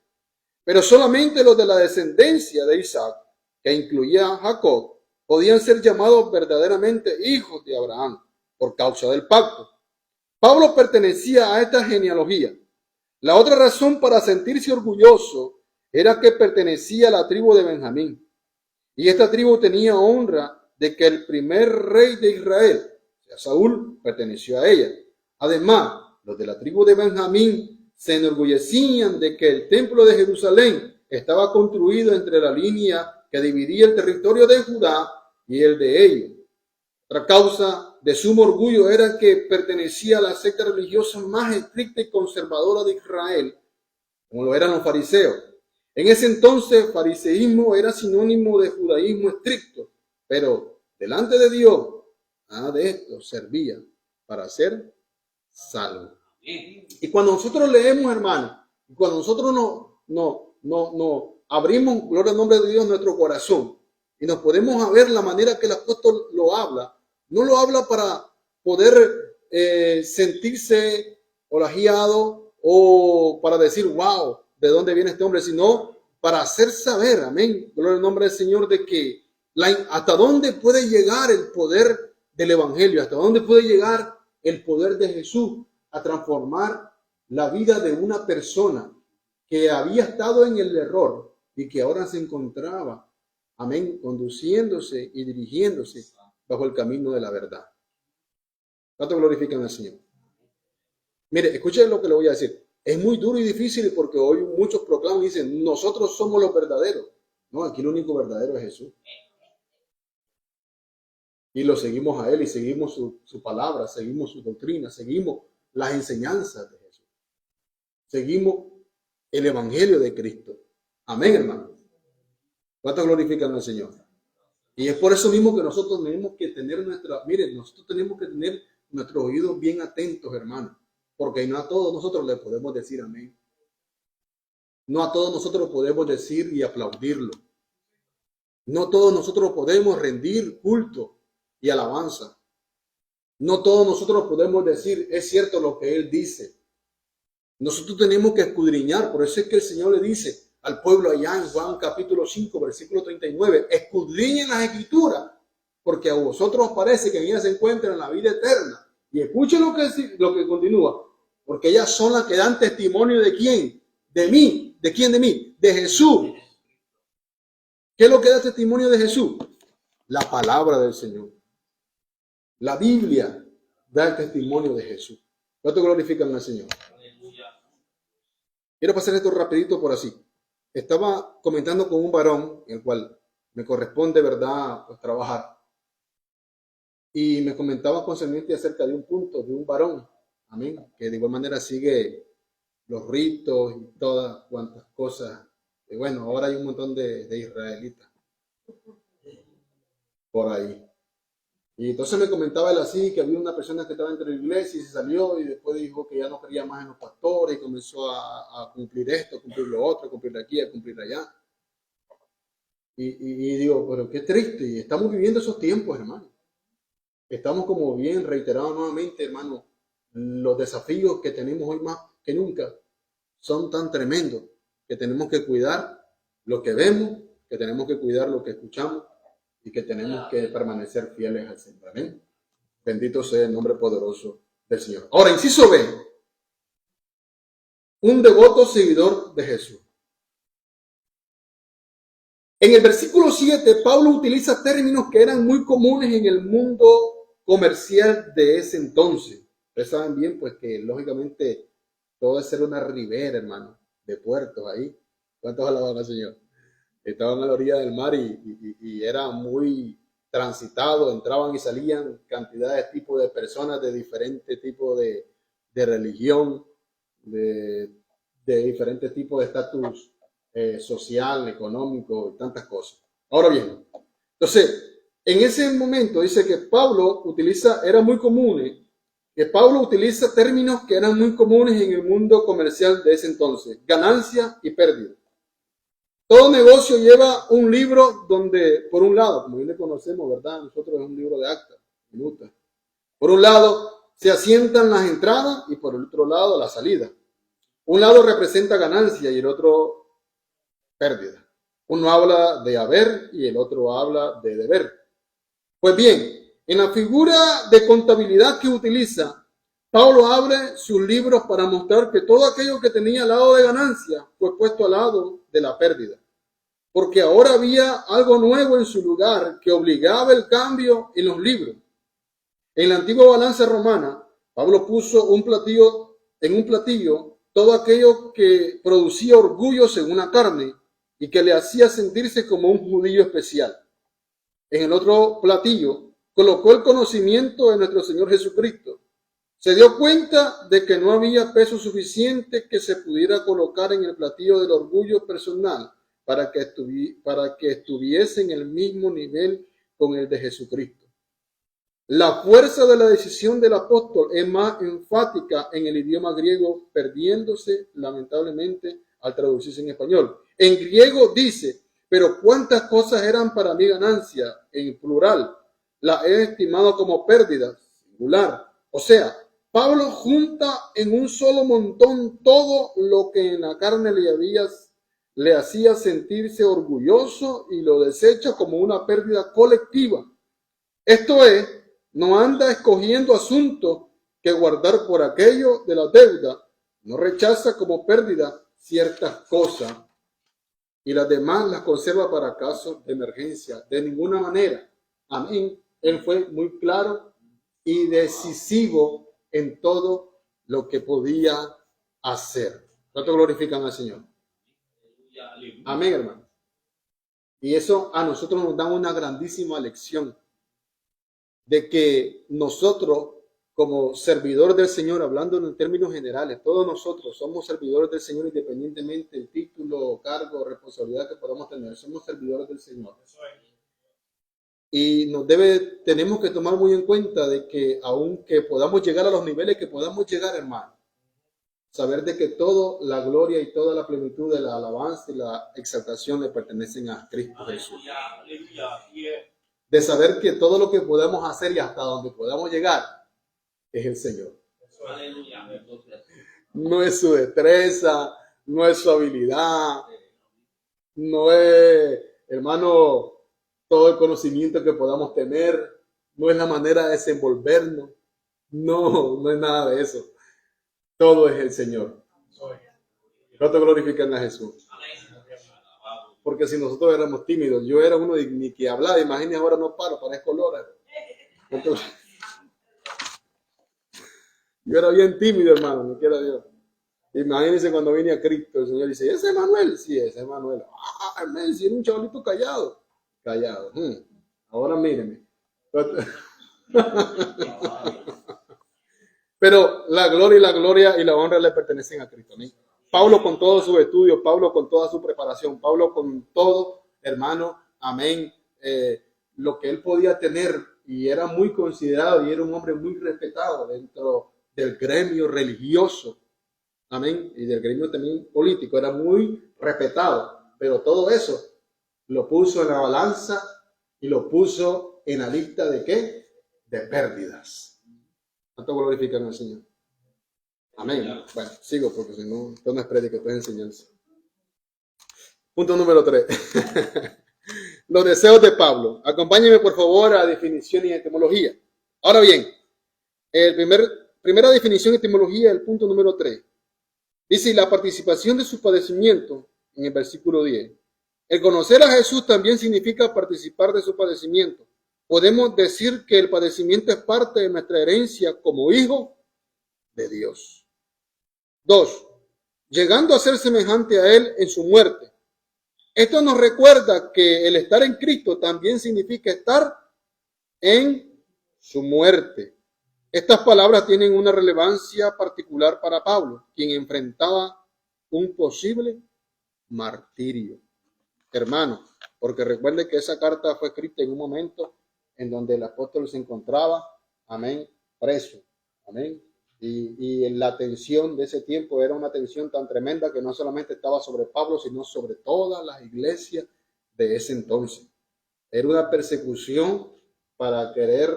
Speaker 5: pero solamente los de la descendencia de Isaac, que incluía a Jacob, podían ser llamados verdaderamente hijos de Abraham por causa del pacto. Pablo pertenecía a esta genealogía. La otra razón para sentirse orgulloso era que pertenecía a la tribu de Benjamín. Y esta tribu tenía honra de que el primer rey de Israel, o sea, Saúl, perteneció a ella. Además, los de la tribu de Benjamín se enorgullecían de que el templo de Jerusalén estaba construido entre la línea que dividía el territorio de Judá y el de ellos. Otra causa de sumo orgullo era que pertenecía a la secta religiosa más estricta y conservadora de Israel, como lo eran los fariseos. En ese entonces, fariseísmo era sinónimo de judaísmo estricto, pero delante de Dios, nada de esto servía para ser salvo. Y cuando nosotros leemos, hermanos, cuando nosotros no abrimos, gloria al nombre de Dios, nuestro corazón, y nos podemos ver la manera que el apóstol lo habla, no lo habla para poder sentirse olagiado o para decir, wow, ¿de dónde viene este hombre? Sino para hacer saber, amén, gloria al nombre del Señor, de que hasta dónde puede llegar el poder del evangelio, hasta dónde puede llegar el poder de Jesús a transformar la vida de una persona que había estado en el error y que ahora se encontraba, amén, conduciéndose y dirigiéndose bajo el camino de la verdad. ¿Cuánto glorifican al Señor? Mire, escuchen lo que le voy a decir. Es muy duro y difícil porque hoy muchos proclaman y dicen, nosotros somos los verdaderos. No, aquí el único verdadero es Jesús. Y lo seguimos a Él y seguimos su palabra, seguimos su doctrina, seguimos las enseñanzas de Jesús. Seguimos el evangelio de Cristo. Amén, hermano. ¿Cuánto glorifican al Señor? Y es por eso mismo que nosotros tenemos que tener nosotros tenemos que tener nuestros oídos bien atentos, hermano. Porque no a todos nosotros le podemos decir amén. No a todos nosotros podemos decir y aplaudirlo. No todos nosotros podemos rendir culto y alabanza. No todos nosotros podemos decir, es cierto lo que Él dice. Nosotros tenemos que escudriñar. Por eso es que el Señor le dice al pueblo allá en Juan capítulo 5, versículo 39, escudriñen las Escrituras, porque a vosotros os parece que en ellas se encuentran la vida eterna. Y escuchen lo que continúa, porque ellas son las que dan testimonio de quién, de mí. ¿De quién de mí? De Jesús. ¿Qué es lo que da testimonio de Jesús? La palabra del Señor. La Biblia da el testimonio de Jesús. ¿Cuánto glorifican al Señor? Quiero pasar esto rapidito por así. Estaba comentando con un varón, el cual me corresponde, ¿verdad?, pues trabajar. Y me comentaba concerniente acerca de un punto, de un varón, amén, que de igual manera sigue los ritos y todas cuantas cosas. Y bueno, ahora hay un montón de israelitas por ahí. Y entonces me comentaba él así, que había una persona que estaba dentro de la iglesia y se salió y después dijo que ya no creía más en los pastores y comenzó a cumplir esto, a cumplir lo otro, a cumplir aquí, a cumplir allá. Y digo, pero qué triste, y estamos viviendo esos tiempos, hermano. Estamos como bien reiterados nuevamente, hermano, los desafíos que tenemos hoy más que nunca son tan tremendos que tenemos que cuidar lo que vemos, que tenemos que cuidar lo que escuchamos y que tenemos que permanecer fieles al Señor. Amén. Bendito sea el nombre poderoso del Señor. Ahora, inciso B. Un devoto seguidor de Jesús. En el versículo 7, Pablo utiliza términos que eran muy comunes en el mundo comercial de ese entonces. Ustedes saben bien, pues, que lógicamente todo es ser una ribera, hermano, de puertos ahí. ¿Cuántos alaban al Señor? Estaban a la orilla del mar y era muy transitado, entraban y salían cantidades de tipos de personas de diferentes tipos de religión, de diferentes tipos de estatus social, económico y tantas cosas. Ahora bien, entonces, en ese momento dice que Pablo era muy común, que Pablo utiliza términos que eran muy comunes en el mundo comercial de ese entonces: ganancia y pérdida. Todo negocio lleva un libro donde, por un lado, como bien le conocemos, ¿verdad? Nosotros es un libro de actas, minutas. Por un lado se asientan las entradas y por el otro lado la salida. Un lado representa ganancia y el otro pérdida. Uno habla de haber y el otro habla de deber. Pues bien, en la figura de contabilidad que utiliza, Pablo abre sus libros para mostrar que todo aquello que tenía al lado de ganancia fue puesto al lado de la pérdida. Porque ahora había algo nuevo en su lugar que obligaba el cambio en los libros. En la antigua balanza romana, Pablo puso en un platillo todo aquello que producía orgullo según la carne y que le hacía sentirse como un judío especial. En el otro platillo colocó el conocimiento de nuestro Señor Jesucristo. Se dio cuenta de que no había peso suficiente que se pudiera colocar en el platillo del orgullo personal para que estuviese en el mismo nivel con el de Jesucristo. La fuerza de la decisión del apóstol es más enfática en el idioma griego, perdiéndose lamentablemente al traducirse en español. En griego dice: pero cuántas cosas eran para mi ganancia, en plural, la he estimado como pérdida, singular. O sea, Pablo junta en un solo montón todo lo que en la carne le hacía sentirse orgulloso y lo desecha como una pérdida colectiva. Esto es, no anda escogiendo asuntos que guardar por aquello de la deuda, no rechaza como pérdida ciertas cosas y las demás las conserva para casos de emergencia. De ninguna manera. Amén. Él fue muy claro y decisivo en todo lo que podía hacer. ¿Cuánto glorifican al Señor? Amén, hermano. Y eso a nosotros nos da una grandísima lección de que nosotros, como servidores del Señor, hablando en términos generales, todos nosotros somos servidores del Señor independientemente del título, cargo, responsabilidad que podamos tener. Somos servidores del Señor. Y tenemos que tomar muy en cuenta de que aunque podamos llegar a los niveles que podamos llegar, hermano, saber de que toda la gloria y toda la plenitud de la alabanza y la exaltación le pertenecen a Cristo Jesús. De saber que todo lo que podamos hacer y hasta donde podamos llegar es el Señor. No es su destreza, no es su habilidad, no es, hermano, todo el conocimiento que podamos tener, no es la manera de desenvolvernos, no es nada de eso. Todo es el Señor. ¿Cuánto glorifican a Jesús? Porque si nosotros éramos tímidos, yo era uno ni que hablaba, imagínate ahora no paro, parezco lora. Yo era bien tímido, hermano, ni quiera Dios. Imagínense cuando vine a Cristo, el Señor dice: ¿ese es Manuel? Sí, ese es Manuel. Ah, hermano, si era un chavalito callado. Ahora míreme. Pero la gloria y la honra le pertenecen a Cristo. ¿Sí? Pablo con todos sus estudios, Pablo con toda su preparación, Pablo con todo, hermano, amén, lo que él podía tener y era muy considerado y era un hombre muy respetado dentro del gremio religioso, amén, y del gremio también político, era muy respetado, pero todo eso lo puso en la balanza y lo puso en la lista de ¿qué? De pérdidas. ¿Cuánto glorifican al Señor? Amén. Bueno, sigo porque si no, esto no es prédica, esto es enseñanza. Punto número 3. Los deseos de Pablo. Acompáñenme por favor a definición y etimología. Ahora bien, primera definición y etimología, el punto número 3. Dice, la participación de su padecimiento, en el versículo 10. El conocer a Jesús también significa participar de su padecimiento. Podemos decir que el padecimiento es parte de nuestra herencia como hijo de Dios. 2. Llegando a ser semejante a Él en su muerte. Esto nos recuerda que el estar en Cristo también significa estar en su muerte. Estas palabras tienen una relevancia particular para Pablo, quien enfrentaba un posible martirio. Hermano, porque recuerde que esa carta fue escrita en un momento en donde el apóstol se encontraba, amén, preso, amén. Y la tensión de ese tiempo era una tensión tan tremenda que no solamente estaba sobre Pablo, sino sobre todas las iglesias de ese entonces. Era una persecución para querer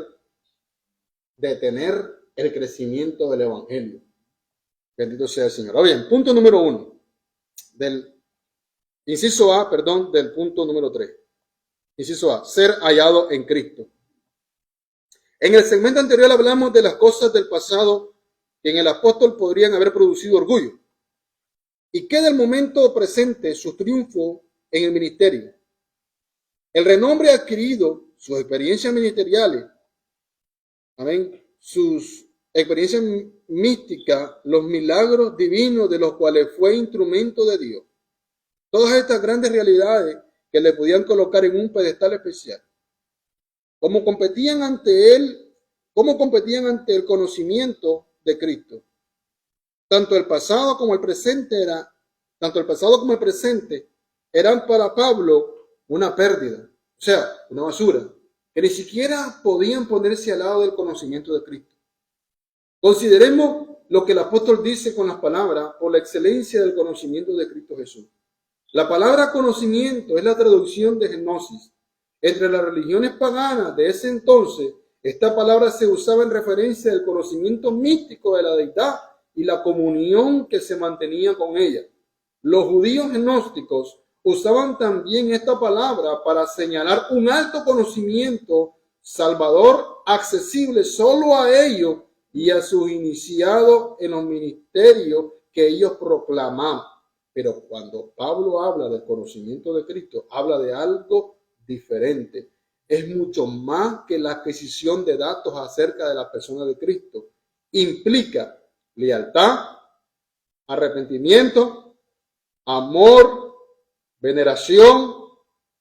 Speaker 5: detener el crecimiento del evangelio. Bendito sea el Señor. Ahora bien, punto número 1 del inciso A, perdón, del punto número 3. Inciso A, ser hallado en Cristo. En el segmento anterior hablamos de las cosas del pasado que en el apóstol podrían haber producido orgullo, y que del momento presente su triunfo en el ministerio, el renombre adquirido, sus experiencias ministeriales, amén, sus experiencias místicas, los milagros divinos de los cuales fue instrumento de Dios. Todas estas grandes realidades que le podían colocar en un pedestal especial. ¿Cómo competían ante el conocimiento de Cristo? Tanto el pasado como el presente eran para Pablo una pérdida, o sea, una basura, que ni siquiera podían ponerse al lado del conocimiento de Cristo. Consideremos lo que el apóstol dice con las palabras, por la excelencia del conocimiento de Cristo Jesús. La palabra conocimiento es la traducción de gnosis. Entre las religiones paganas de ese entonces, esta palabra se usaba en referencia al conocimiento místico de la deidad y la comunión que se mantenía con ella. Los judíos gnósticos usaban también esta palabra para señalar un alto conocimiento salvador accesible solo a ellos y a sus iniciados en los ministerios que ellos proclamaban. Pero cuando Pablo habla del conocimiento de Cristo, habla de algo diferente. Es mucho más que la adquisición de datos acerca de la persona de Cristo. Implica lealtad, arrepentimiento, amor, veneración,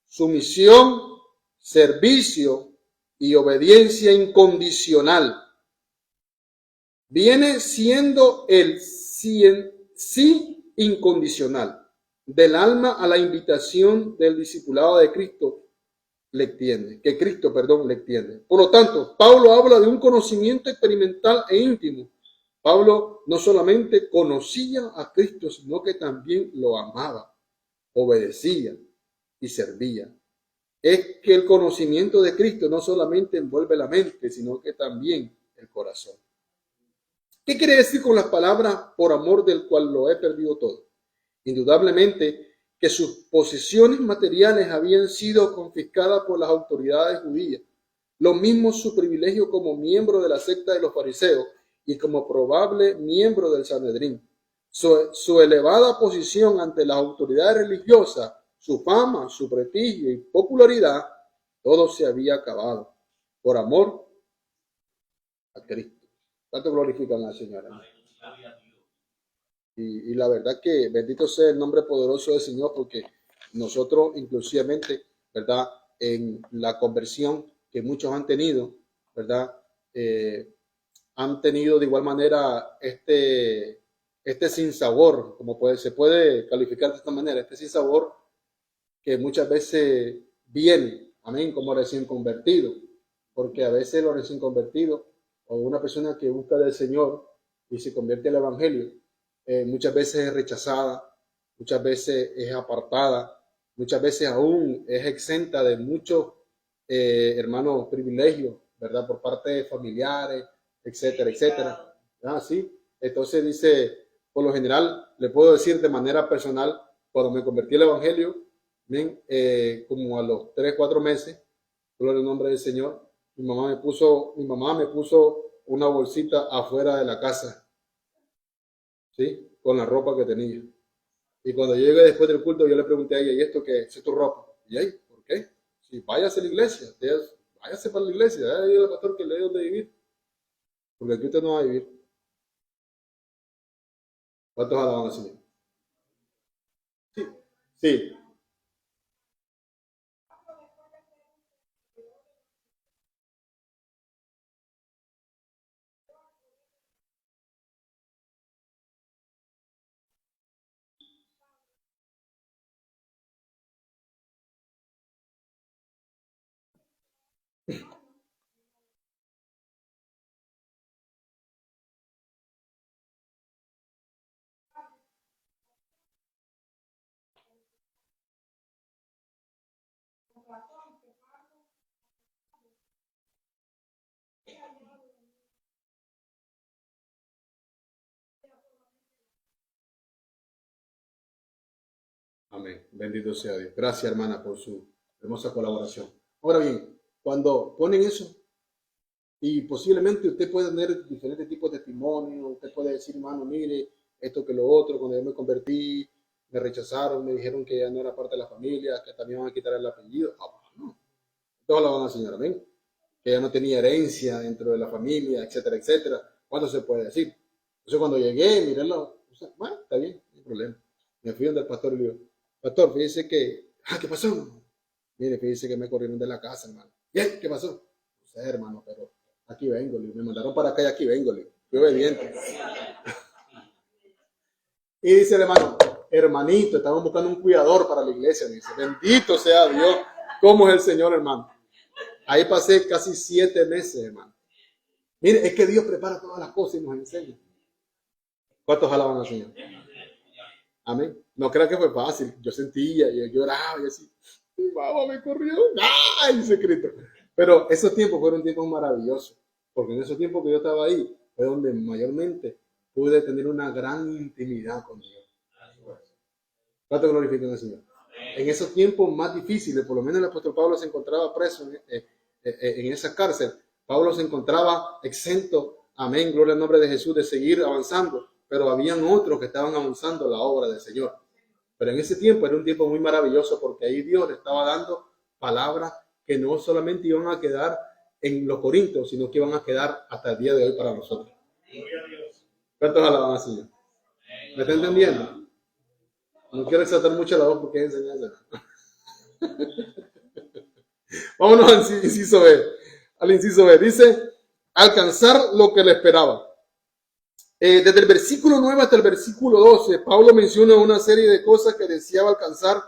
Speaker 5: sumisión, servicio y obediencia incondicional. Viene siendo el sí incondicional del alma a la invitación del discipulado de Cristo le extiende. Por lo tanto, Pablo habla de un conocimiento experimental e íntimo. Pablo no solamente conocía a Cristo, sino que también lo amaba, obedecía y servía. Es que el conocimiento de Cristo no solamente envuelve la mente, sino que también el corazón. ¿Qué quiere decir con las palabras por amor del cual lo he perdido todo? Indudablemente que sus posesiones materiales habían sido confiscadas por las autoridades judías. Lo mismo su privilegio como miembro de la secta de los fariseos y como probable miembro del Sanedrín. Su elevada posición ante las autoridades religiosas, su fama, su prestigio y popularidad, todo se había acabado por amor a Cristo. Tanto glorifican al Señor. Y la verdad que bendito sea el nombre poderoso del Señor, porque nosotros inclusivamente, ¿verdad? En la conversión que muchos han tenido, ¿verdad? Han tenido de igual manera este sinsabor, como se puede calificar de esta manera, este sinsabor que muchas veces viene, amén, como recién convertido. porque a veces los recién convertidos o una persona que busca del Señor y se convierte al Evangelio, muchas veces es rechazada, muchas veces es apartada, muchas veces aún es exenta de muchos hermanos privilegios, ¿verdad? Por parte de familiares, etcétera, etcétera. Ah, sí. Entonces dice, por lo general, le puedo decir de manera personal, cuando me convertí al Evangelio, como a los 3, 4 meses, gloria al nombre del Señor, mi mamá me puso una bolsita afuera de la casa, ¿sí? Con la ropa que tenía. Y cuando yo llegué después del culto, yo le pregunté a ella, ¿y esto qué es? ¿Es tu ropa? Y ahí, ¿por qué? Si váyase a la iglesia, váyase para la iglesia, dile al pastor que le dé donde vivir, porque aquí usted no va a vivir. ¿Cuántos alaban al Señor? Sí, sí. Amén. Bendito sea Dios. Gracias, hermana, por su hermosa colaboración. Ahora bien, cuando ponen eso, y posiblemente usted puede tener diferentes tipos de testimonios, usted puede decir, hermano, mire, esto que lo otro, cuando yo me convertí, me rechazaron, me dijeron que ya no era parte de la familia, que también van a quitar el apellido. No. Todos la van a señora, amén. Que ya no tenía herencia dentro de la familia, etcétera, etcétera. ¿Cuánto se puede decir? Entonces cuando llegué, mírenlo, bueno, está bien, no hay problema. Me fui donde el pastor y le digo, pastor, fíjese que, ¿qué pasó? Mire, fíjese que me corrieron de la casa, hermano. Bien, ¿qué pasó? No sé, hermano, pero aquí vengo, me mandaron para acá y aquí vengo, fui obediente. Y dice el hermano, hermanito, estamos buscando un cuidador para la iglesia. Me dice, bendito sea Dios, ¿cómo es el Señor, hermano? Ahí pasé casi 7 meses, hermano. Mire, es que Dios prepara todas las cosas y nos enseña. ¿Cuántos alaban al Señor? Amén. No creo que fue fácil. Yo sentía, yo lloraba y así. Mi mamá me corrió. ¡Ay, secreto! Pero esos tiempos fueron tiempos maravillosos. Porque en esos tiempos que yo estaba ahí, fue donde mayormente pude tener una gran intimidad con Dios. ¿Cuánto glorifican al Señor? En esos tiempos más difíciles, por lo menos el apóstol Pablo se encontraba preso en esa cárcel. Pablo se encontraba exento, amén, gloria al nombre de Jesús, de seguir avanzando, pero habían otros que estaban avanzando la obra del Señor. Pero en ese tiempo era un tiempo muy maravilloso porque ahí Dios le estaba dando palabras que no solamente iban a quedar en los Corintios, sino que iban a quedar hasta el día de hoy para nosotros. ¿Cuántos alaban al Señor? ¿Me está entendiendo? No quiero exaltar mucho la voz porque es enseñanza. Vámonos al inciso B. Al inciso B. Dice, alcanzar lo que le esperaba. Desde el versículo 9 hasta el versículo 12, Pablo menciona una serie de cosas que deseaba alcanzar.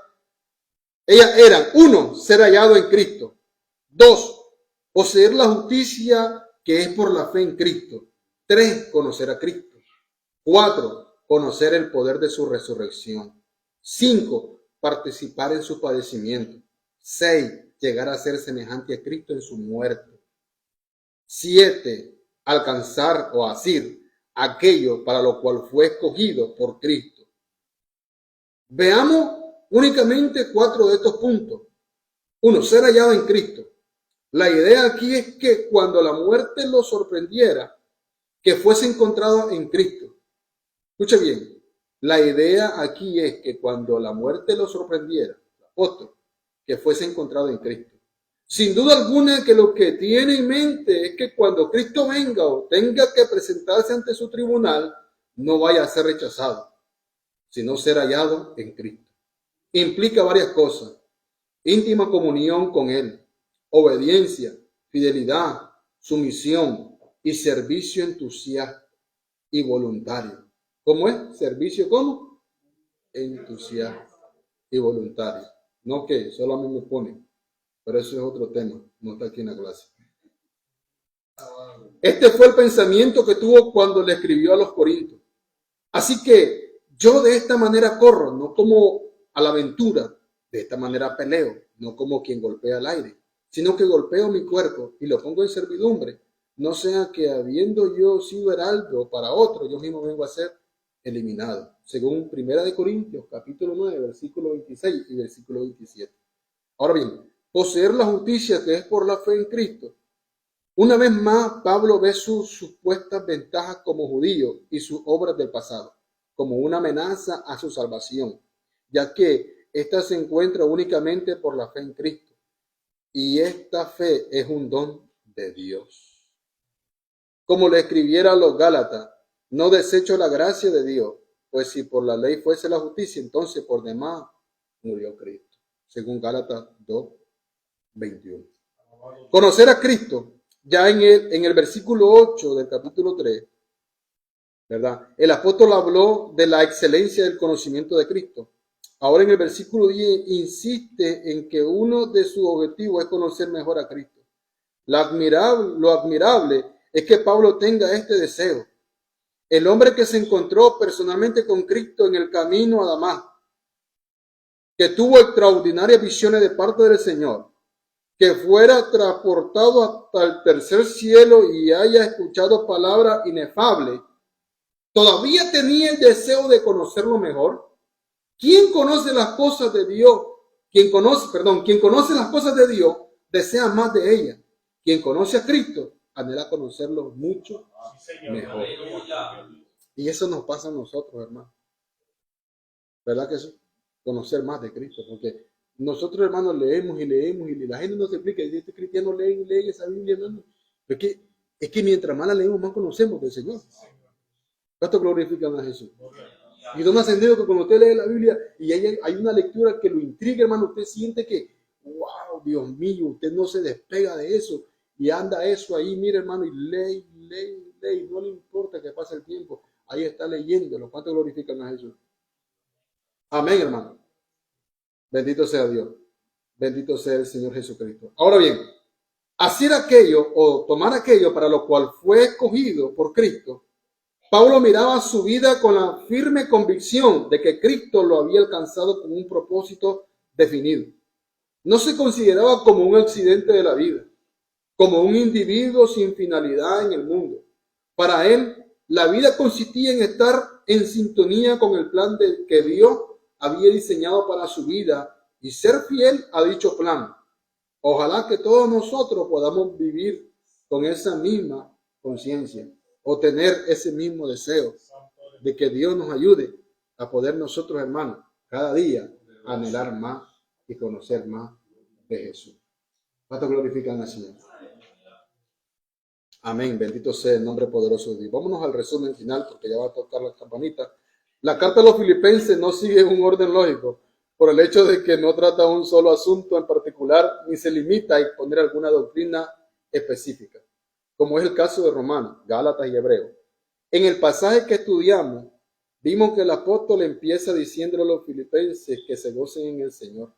Speaker 5: Ellas eran, 1, ser hallado en Cristo. 2, poseer la justicia que es por la fe en Cristo. 3, conocer a Cristo. 4, conocer el poder de su resurrección. 5, participar en su padecimiento. 6, llegar a ser semejante a Cristo en su muerte. 7, alcanzar o asir aquello para lo cual fue escogido por Cristo. Veamos únicamente 4 de estos puntos. 1, ser hallado en Cristo. La idea aquí es que cuando la muerte lo sorprendiera, que fuese encontrado en Cristo. Escuche bien. La idea aquí es que cuando la muerte lo sorprendiera, que fuese encontrado en Cristo. Sin duda alguna que lo que tiene en mente es que cuando Cristo venga o tenga que presentarse ante su tribunal, no vaya a ser rechazado, sino ser hallado en Cristo. Implica varias cosas: íntima comunión con Él, obediencia, fidelidad, sumisión y servicio entusiasta y voluntario. ¿Cómo es? ¿Servicio cómo? Entusiasta y voluntario. No que solo a mí me ponen, pero eso es otro tema, no está aquí en la clase. Este fue el pensamiento que tuvo cuando le escribió a los Corintios. Así que yo de esta manera corro, no como a la aventura, de esta manera peleo, no como quien golpea al aire, sino que golpeo mi cuerpo y lo pongo en servidumbre, no sea que habiendo yo sido heraldo para otro, yo mismo vengo a ser eliminado. Según 1 Corintios, capítulo 9, versículo 26 y versículo 27. Ahora bien, poseer la justicia que es por la fe en Cristo. Una vez más, Pablo ve sus supuestas ventajas como judío y sus obras del pasado como una amenaza a su salvación, ya que ésta se encuentra únicamente por la fe en Cristo. Y esta fe es un don de Dios. Como le escribiera a los Gálatas, no desecho la gracia de Dios, pues si por la ley fuese la justicia, entonces por demás murió Cristo. Según Gálatas 2, 21. Conocer a Cristo. Ya en el versículo 8 del capítulo 3, ¿verdad? El apóstol habló de la excelencia del conocimiento de Cristo. Ahora en el versículo 10 insiste en que uno de sus objetivos es conocer mejor a Cristo. Lo admirable es que Pablo tenga este deseo. El hombre que se encontró personalmente con Cristo en el camino a Damasco, que tuvo extraordinarias visiones de parte del Señor, que fuera transportado hasta el tercer cielo y haya escuchado palabras inefables, ¿todavía tenía el deseo de conocerlo mejor? ¿Quién conoce las cosas de Dios? Quien conoce las cosas de Dios, desea más de ellas. Quien conoce a Cristo, anhela conocerlo mucho mejor. Y eso nos pasa a nosotros, hermano. ¿Verdad que sí? Conocer más de Cristo, porque nosotros, hermanos, leemos y la gente no se explica. Este cristiano lee esa Biblia, hermano. Es que mientras más la leemos, más conocemos del Señor. ¿Cuánto glorifican a Jesús? Y no me ha sentido que cuando usted lee la Biblia y hay una lectura que lo intriga, hermano, usted siente que, wow, Dios mío, usted no se despega de eso y anda eso ahí, mire, hermano, y lee, no le importa que pase el tiempo, ahí está leyéndolo. ¿Cuánto glorifican a Jesús? Amén, hermano. Bendito sea Dios. Bendito sea el Señor Jesucristo. Ahora bien, hacer aquello o tomar aquello para lo cual fue escogido por Cristo, Pablo miraba su vida con la firme convicción de que Cristo lo había alcanzado con un propósito definido. No se consideraba como un accidente de la vida, como un individuo sin finalidad en el mundo. Para él, la vida consistía en estar en sintonía con el plan que Dios había diseñado para su vida y ser fiel a dicho plan. Ojalá que todos nosotros podamos vivir con esa misma conciencia o tener ese mismo deseo de que Dios nos ayude a poder nosotros, hermanos, cada día anhelar más y conocer más de Jesús. ¿Cuánto glorifican al Señor? Amén. Bendito sea el nombre poderoso de Dios. Vámonos al resumen final porque ya va a tocar la campanita. La carta a los Filipenses no sigue un orden lógico por el hecho de que no trata un solo asunto en particular ni se limita a exponer alguna doctrina específica, como es el caso de Romanos, Gálatas y Hebreos. En el pasaje que estudiamos, vimos que el apóstol empieza diciéndole a los filipenses que se gocen en el Señor.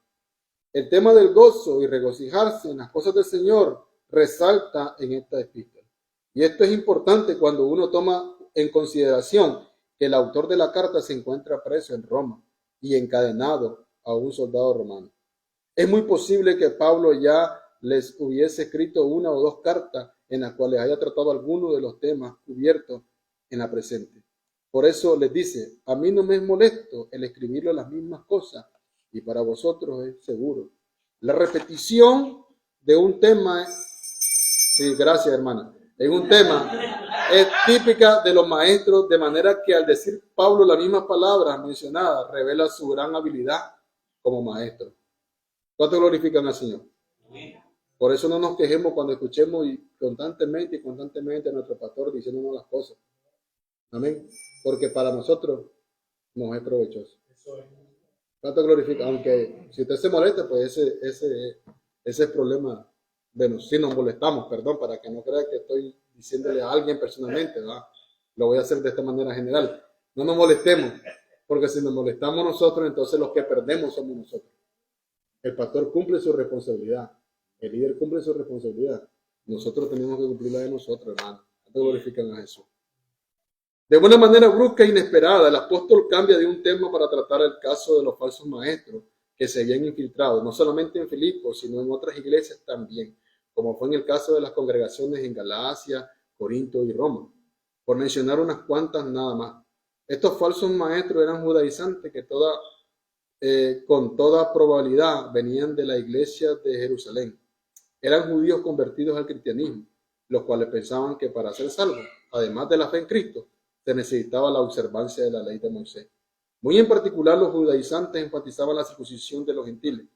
Speaker 5: El tema del gozo y regocijarse en las cosas del Señor resalta en esta epístola. Y esto es importante cuando uno toma en consideración que el autor de la carta se encuentra preso en Roma y encadenado a un soldado romano. Es muy posible que Pablo ya les hubiese escrito una o dos cartas en las cuales haya tratado alguno de los temas cubiertos en la presente. Por eso les dice, a mí no me es molesto el escribirle las mismas cosas y para vosotros es seguro. La repetición de un tema, sí, gracias hermana, en un tema es típica de los maestros, de manera que al decir Pablo las mismas palabras mencionadas, revela su gran habilidad como maestro. ¿Cuánto glorifican al Señor? Por eso no nos quejemos cuando escuchemos constantemente a nuestro pastor diciéndonos las cosas. Amén. Porque para nosotros nos es provechoso. ¿Cuánto glorifica? Aunque si usted se molesta, pues ese es el problema de nosotros. Si nos molestamos, perdón, para que no crea que estoy diciéndole a alguien personalmente, ¿verdad? Lo voy a hacer de esta manera general. No nos molestemos, porque si nos molestamos nosotros, entonces los que perdemos somos nosotros. El pastor cumple su responsabilidad. El líder cumple su responsabilidad. Nosotros tenemos que cumplir la de nosotros, hermano. Te glorifican a Jesús. De una manera brusca e inesperada, el apóstol cambia de un tema para tratar el caso de los falsos maestros que se habían infiltrado, no solamente en Filipos, sino en otras iglesias también, como fue en el caso de las congregaciones en Galacia, Corinto y Roma, por mencionar unas cuantas nada más. Estos falsos maestros eran judaizantes que con toda probabilidad venían de la iglesia de Jerusalén. Eran judíos convertidos al cristianismo, los cuales pensaban que para ser salvos, además de la fe en Cristo, se necesitaba la observancia de la ley de Moisés. Muy en particular, los judaizantes enfatizaban la circuncisión de los gentiles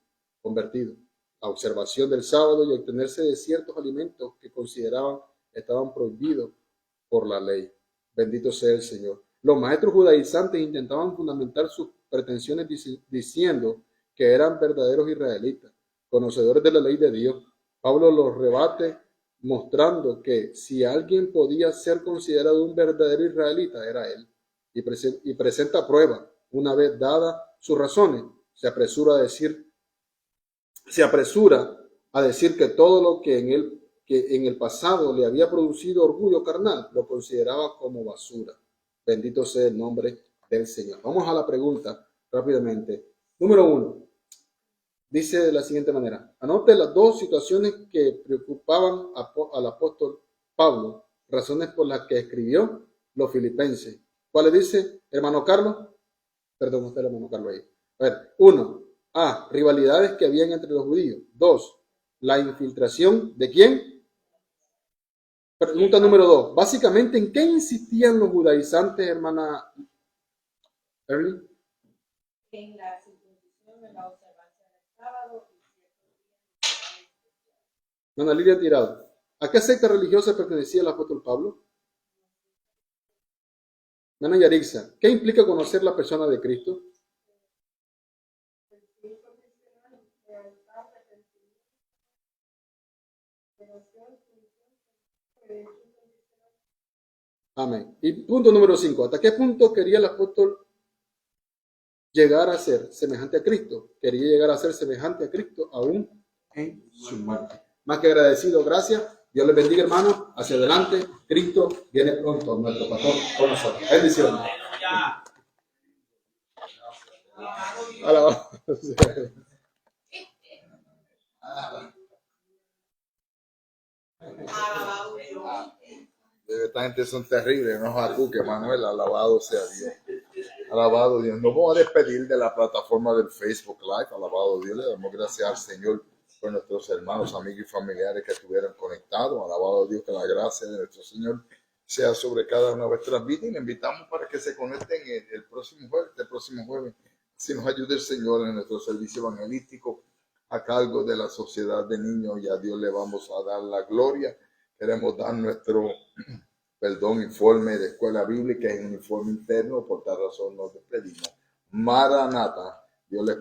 Speaker 5: convertidos, la observación del sábado y obtenerse de ciertos alimentos que consideraban estaban prohibidos por la ley. Bendito sea el Señor. Los maestros judaizantes intentaban fundamentar sus pretensiones diciendo que eran verdaderos israelitas, conocedores de la ley de Dios. Pablo los rebate mostrando que si alguien podía ser considerado un verdadero israelita, era él. Y presenta prueba. Una vez dadas sus razones, se apresura a decir que todo lo que en el pasado le había producido orgullo carnal, lo consideraba como basura. Bendito sea el nombre del Señor. Vamos a la pregunta rápidamente. Número 1. Dice de la siguiente manera. Anote las dos situaciones que preocupaban al apóstol Pablo, razones por las que escribió los filipenses. ¿Cuáles dice, hermano Carlos? Perdón, usted, hermano Carlos ahí. A ver, 1. Rivalidades que habían entre los judíos. 2. La infiltración de ¿quién? Pregunta número 2. Básicamente, ¿en qué insistían los judaizantes, hermana Early?
Speaker 4: En la circuncisión, en la observancia del sábado y
Speaker 5: Hermana Lilia Tirado. ¿A qué secta religiosa pertenecía el apóstol Pablo? Hermana Yarixa. ¿Qué implica conocer la persona de Cristo? Amén. Y punto número 5. ¿Hasta qué punto quería el apóstol llegar a ser semejante a Cristo? Quería llegar a ser semejante a Cristo aún en su muerte. Más que agradecido, gracias. Dios les bendiga, hermanos. Hacia adelante. Cristo viene pronto, nuestro pastor, con nosotros. Bendiciones. Alabado.
Speaker 1: Esta gente son terribles, no Jacuque, Manuel, alabado sea Dios. Alabado Dios. Nos vamos a despedir de la plataforma del Facebook Live. Alabado Dios. Le damos gracias al Señor por nuestros hermanos, amigos y familiares que estuvieron conectados. Alabado Dios, que la gracia de nuestro Señor sea sobre cada una de nuestras vidas. Y le invitamos para que se conecten el próximo jueves. Si nos ayude el Señor en nuestro servicio evangelístico a cargo de la Sociedad de Niños, y a Dios le vamos a dar la gloria. Queremos dar nuestro informe de escuela bíblica, es un informe interno, por tal razón nos despedimos. Maranata, Dios les